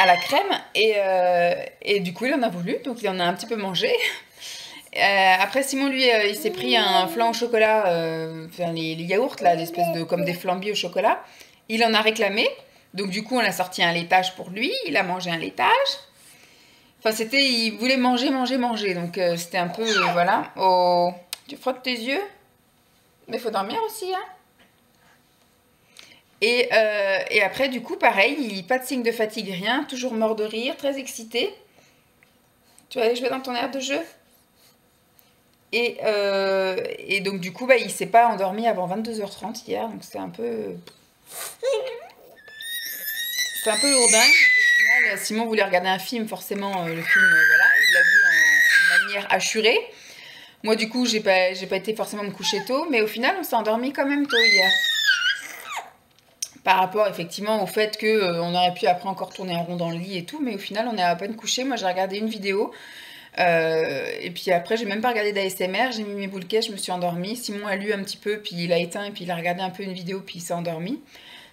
S1: à la crème, et du coup il en a voulu, donc il en a un petit peu mangé. Après Simon lui il s'est pris un flan au chocolat, enfin, les yaourts là, l'espèce de comme des flambis au chocolat. Il en a réclamé, donc du coup on a sorti un laitage pour lui, il a mangé un laitage. Enfin c'était, il voulait manger, donc c'était un peu voilà. Oh, tu frottes tes yeux, mais faut dormir aussi hein. Et après du coup pareil, pas de signe de fatigue, rien, toujours mort de rire, très excité. Tu vas aller jouer dans ton aire de jeu? Et donc du coup il s'est pas endormi avant 22h30 hier, donc c'est un peu lourdingue. Au final, Simon voulait regarder un film, forcément le film voilà, il l'a vu en manière assurée. Moi du coup j'ai pas été forcément me coucher tôt, mais au final on s'est endormi quand même tôt hier. Par rapport effectivement au fait que on aurait pu après encore tourner en rond dans le lit et tout, mais au final on est à peine couché. Moi j'ai regardé une vidéo. Et puis après, j'ai même pas regardé d'ASMR, j'ai mis mes boules caisses, je me suis endormie. Simon a lu un petit peu, puis il a éteint, et puis il a regardé un peu une vidéo, puis il s'est endormi.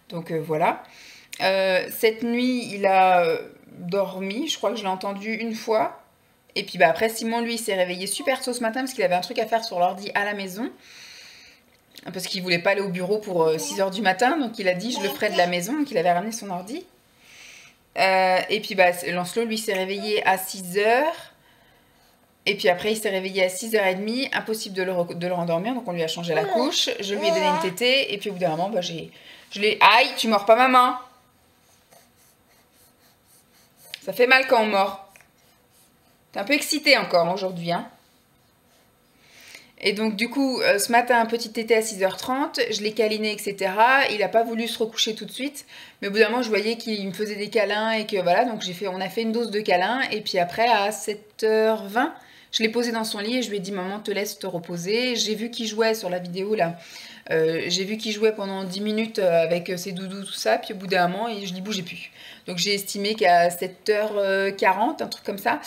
S1: Donc voilà. Cette nuit, il a dormi, je crois que je l'ai entendu une fois. Et puis après, Simon, lui, il s'est réveillé super tôt ce matin parce qu'il avait un truc à faire sur l'ordi à la maison. Parce qu'il voulait pas aller au bureau pour 6h du matin, donc il a dit je le ferai de la maison, donc il avait ramené son ordi. Et puis Lancelot, lui, s'est réveillé à 6h. Et puis après, il s'est réveillé à 6h30, impossible de le rendormir, donc on lui a changé la couche. Je lui ai donné une tétée, et puis au bout d'un moment, je l'ai... Aïe, tu mords pas maman! Ça fait mal quand on mord. T'es un peu excitée encore aujourd'hui, hein? Et donc du coup, ce matin, petit tété à 6h30, je l'ai câliné, etc. Il n'a pas voulu se recoucher tout de suite, mais au bout d'un moment, je voyais qu'il me faisait des câlins, et que voilà, donc on a fait une dose de câlins, et puis après, à 7h20... je l'ai posé dans son lit et je lui ai dit maman te laisse te reposer. J'ai vu qu'il jouait sur la vidéo là. J'ai vu qu'il jouait pendant 10 minutes avec ses doudous, tout ça. Puis au bout d'un moment, je n'y bougeais plus. Donc j'ai estimé qu'à 7h40, un truc comme ça,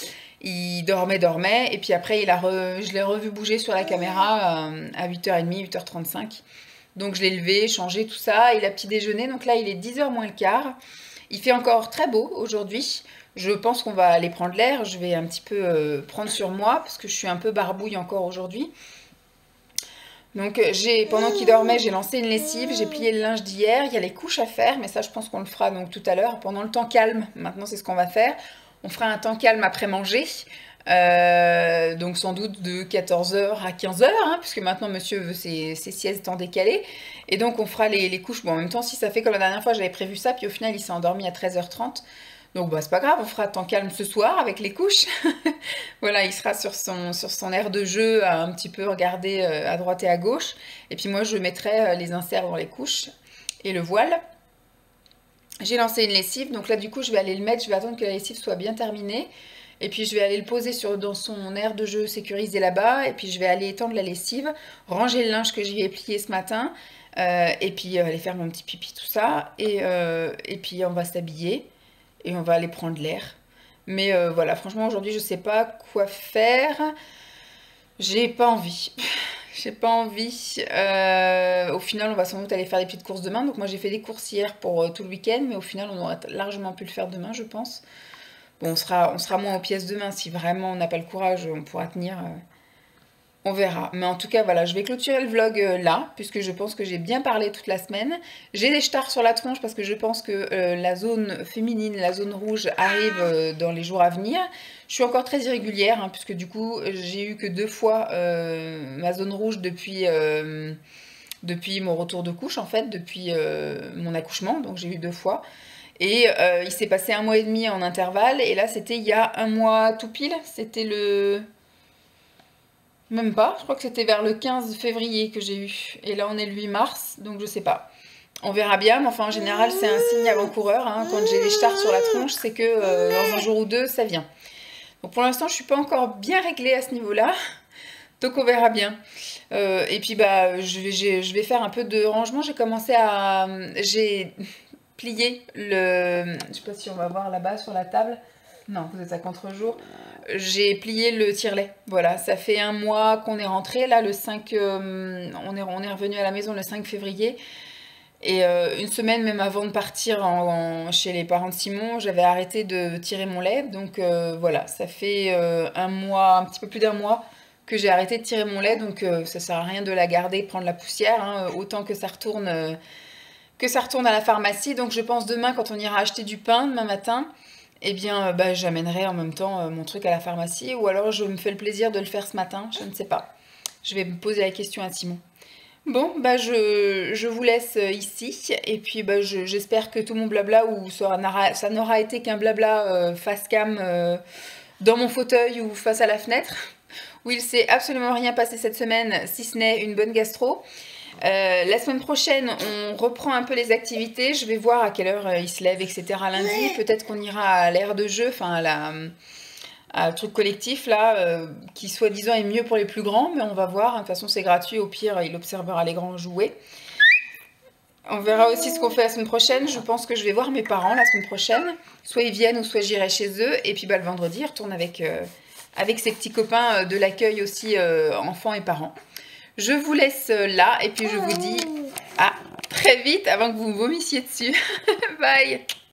S1: Il dormait, et puis après je l'ai revu bouger sur la caméra à 8h30, 8h35. Donc je l'ai levé, changé tout ça, il a petit déjeuner, donc là il est 10h moins le quart. Il fait encore très beau aujourd'hui. Je pense qu'on va aller prendre l'air, je vais un petit peu prendre sur moi, parce que je suis un peu barbouille encore aujourd'hui. Donc pendant qu'il dormait, j'ai lancé une lessive, j'ai plié le linge d'hier, il y a les couches à faire, mais ça je pense qu'on le fera donc tout à l'heure, pendant le temps calme. Maintenant c'est ce qu'on va faire. On fera un temps calme après manger, donc sans doute de 14h à 15h, hein, puisque maintenant monsieur veut ses siestes en décalé. Et donc on fera les couches, bon en même temps si ça fait comme la dernière fois j'avais prévu ça, puis au final il s'est endormi à 13h30. Donc bah, c'est pas grave, on fera temps calme ce soir avec les couches. Voilà, il sera sur son aire de jeu à un petit peu regarder à droite et à gauche. Et puis moi je mettrai les inserts dans les couches et le voile. J'ai lancé une lessive, donc là du coup je vais aller le mettre, je vais attendre que la lessive soit bien terminée. Et puis je vais aller le poser dans son aire de jeu sécurisé là-bas. Et puis je vais aller étendre la lessive, ranger le linge que j'y ai plié ce matin. Et puis aller faire mon petit pipi, tout ça. Et puis on va s'habiller et on va aller prendre l'air. Mais voilà, franchement aujourd'hui je sais pas quoi faire. J'ai pas envie. J'ai pas envie. Au final, on va sans doute aller faire des petites courses demain. Donc moi, j'ai fait des courses hier pour tout le week-end, mais au final, on aurait largement pu le faire demain, je pense. Bon, on sera moins aux pièces demain. Si vraiment on n'a pas le courage, on pourra tenir. On verra. Mais en tout cas, voilà, je vais clôturer le vlog là, puisque je pense que j'ai bien parlé toute la semaine. J'ai des stars sur la tronche parce que je pense que la zone féminine, la zone rouge arrive dans les jours à venir. Je suis encore très irrégulière, hein, puisque du coup, j'ai eu que 2 fois ma zone rouge depuis mon retour de couche, en fait, depuis mon accouchement. Donc j'ai eu 2 fois. Et il s'est passé 1 mois et demi en intervalle. Et là, c'était il y a 1 mois tout pile. C'était le... Même pas, je crois que c'était vers le 15 février que j'ai eu. Et là, on est le 8 mars, donc je sais pas. On verra bien, mais enfin, en général, c'est un signe avant-coureur. Hein. Quand j'ai des stars sur la tronche, c'est que dans un jour ou deux, ça vient. Donc pour l'instant, je suis pas encore bien réglée à ce niveau-là. Donc on verra bien. Et puis, bah, je vais faire un peu de rangement. J'ai plié le... Je sais pas si on va voir là-bas sur la table. Non, vous êtes à contre-jour. J'ai plié le tire-lait. Voilà, ça fait 1 mois qu'on est rentré. Là, le 5, on est revenu à la maison le 5 février. Et une semaine même avant de partir chez les parents de Simon, j'avais arrêté de tirer mon lait. Donc voilà, ça fait 1 mois, un petit peu plus d'1 mois que j'ai arrêté de tirer mon lait. Donc ça sert à rien de la garder, prendre la poussière. Hein, autant que ça retourne à la pharmacie. Donc je pense demain, quand on ira acheter du pain, demain matin, eh bien, bah, j'amènerai en même temps mon truc à la pharmacie. Ou alors je me fais le plaisir de le faire ce matin, je ne sais pas. Je vais me poser la question à Simon. Bon, bah je vous laisse ici. Et puis bah, j'espère que tout mon blabla, ou ça n'aura été qu'un blabla face cam dans mon fauteuil ou face à la fenêtre, où il s'est absolument rien passé cette semaine, si ce n'est une bonne gastro. La semaine prochaine, on reprend un peu les activités. Je vais voir à quelle heure il se lève, etc. lundi. Peut-être qu'on ira à l'aire de jeu, enfin à un truc collectif là, qui soi-disant est mieux pour les plus grands, mais on va voir. De toute façon, c'est gratuit. Au pire, il observera les grands jouer. On verra aussi ce qu'on fait la semaine prochaine. Je pense que je vais voir mes parents la semaine prochaine. Soit ils viennent ou soit j'irai chez eux. Et puis bah, le vendredi, ils retournent avec ses petits copains de l'accueil aussi, enfants et parents. Je vous laisse là et puis je vous dis à très vite avant que vous me vomissiez dessus. Bye!